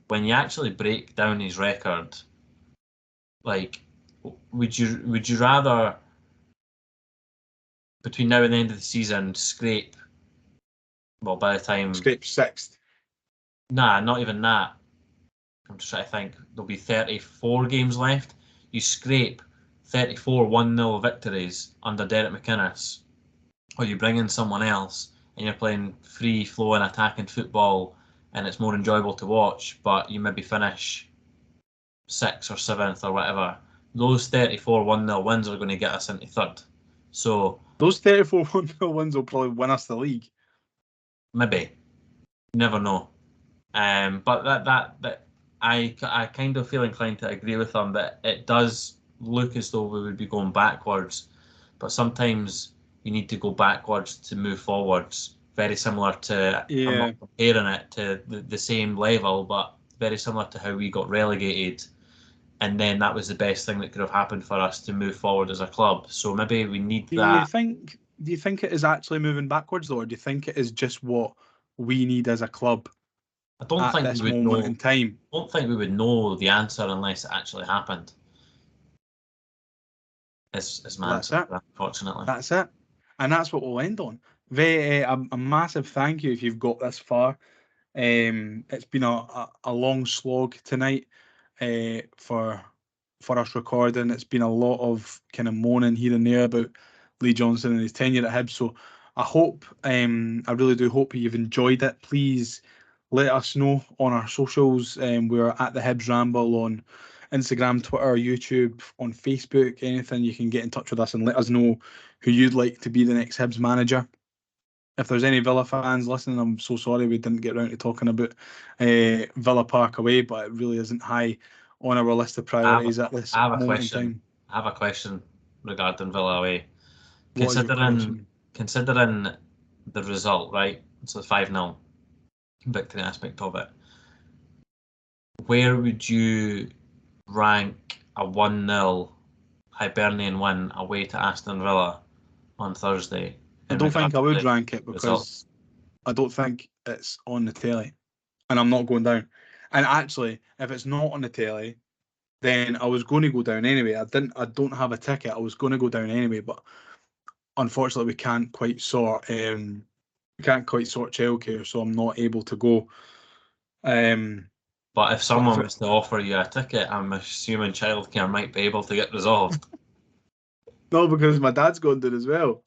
when you actually break down his record, like, would you rather, between now and the end of the season, scrape, well, by the time... Scrape sixth. Nah, not even that. I'm just trying to think. There'll be 34 games left. You scrape 34 1-0 victories under Derek McInnes, or you bring in someone else and you're playing free-flowing attacking football and it's more enjoyable to watch, but you maybe finish 6th or 7th or whatever. Those 34 1-0 wins are going to get us into third. So those 34 1-0 wins will probably win us the league. Maybe. You never know. But that I kind of feel inclined to agree with them that it does look as though we would be going backwards, but sometimes you need to go backwards to move forwards. Very similar to, I'm not comparing it to the same level, but very similar to how we got relegated, and then that was the best thing that could have happened for us to move forward as a club. So maybe we need that. Do you think it is actually moving backwards, though, or do you think it is just what we need as a club? I don't think this we would moment know. In time. I don't think we would know the answer unless it actually happened. Is my answer, unfortunately. That's it. And that's what we'll end on. A massive thank you if you've got this far. It's been a long slog tonight for us recording. It's been a lot of kind of moaning here and there about Lee Johnson and his tenure at Hibs. So I hope, I really do hope you've enjoyed it. Please let us know on our socials. We're at the Hibs Ramble on Instagram, Twitter, YouTube, on Facebook, anything. You can get in touch with us and let us know who you'd like to be the next Hibs manager. If there's any Villa fans listening, I'm so sorry we didn't get around to talking about Villa Park away, but it really isn't high on our list of priorities at this moment in time. I have a question regarding Villa away. Considering the result, right? So the 5-0 victory aspect of it. Where would you rank a 1-0 Hibernian win away to Aston Villa on Thursday? I don't think I would rank it because I don't think it's on the telly, and I'm not going down. And actually, if it's not on the telly, then I was going to go down anyway. I don't have a ticket. I was going to go down anyway, but unfortunately, we can't quite sort childcare, so I'm not able to go. But if someone was to offer you a ticket, I'm assuming childcare might be able to get resolved. No, because my dad's going down as well.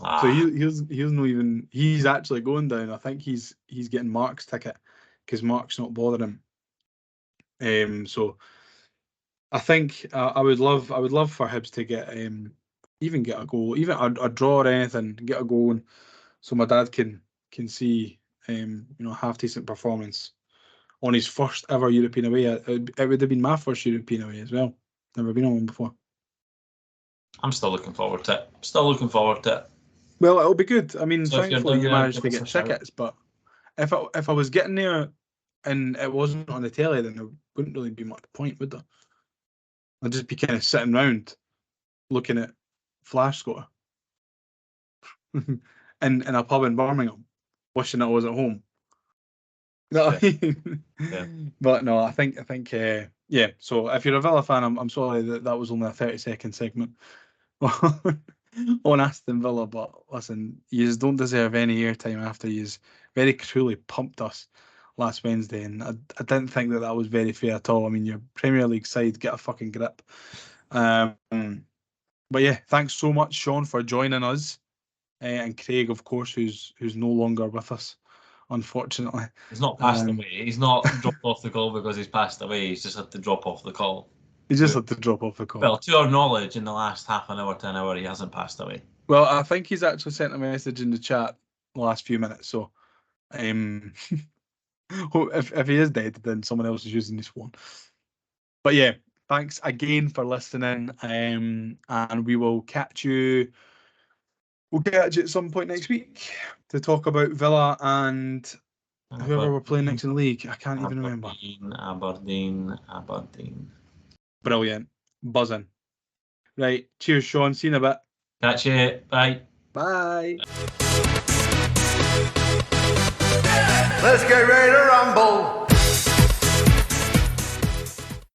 Ah, So he's not even. He's actually going down. I think he's getting Mark's ticket because Mark's not bothering him. So I think I would love for Hibs to get even get a goal, even a draw or anything, get a goal, so my dad can see half decent performance on his first ever European away. It would have been my first European away as well. Never been on one before. I'm still looking forward to it. Well, it'll be good. I mean, So if you're thankfully down you there, managed give to us get a shout. tickets, but if I was getting there and it wasn't on the telly, then there wouldn't really be much point, would there? I'd just be kind of sitting around looking at Flash score in a pub in Birmingham, wishing I was at home. No, Yeah. But no, I think yeah. So if you're a Villa fan, I'm sorry that was only a 30-second segment on Aston Villa. But listen, you don't deserve any airtime after you very cruelly pumped us last Wednesday, and I didn't think that was very fair at all. I mean, your Premier League side, get a fucking grip. But yeah, thanks so much, Sean, for joining us, and Craig, of course, who's no longer with us, unfortunately. He's not passed away. He's not dropped off the call because he's passed away. He's just had to drop off the call. He just had to drop off the call. Well, to our knowledge, in the last half an hour to an hour, he hasn't passed away. Well, I think he's actually sent a message in the chat the last few minutes. So, if he is dead, then someone else is using his phone. But yeah, thanks again for listening. And we will catch you. We'll catch you at some point next week to talk about Villa and whoever we're playing next in the league. I can't even remember. Aberdeen. Brilliant. Buzzing. Right. Cheers, Sean. See you in a bit. Catch you. Bye. Bye. Let's get ready to rumble.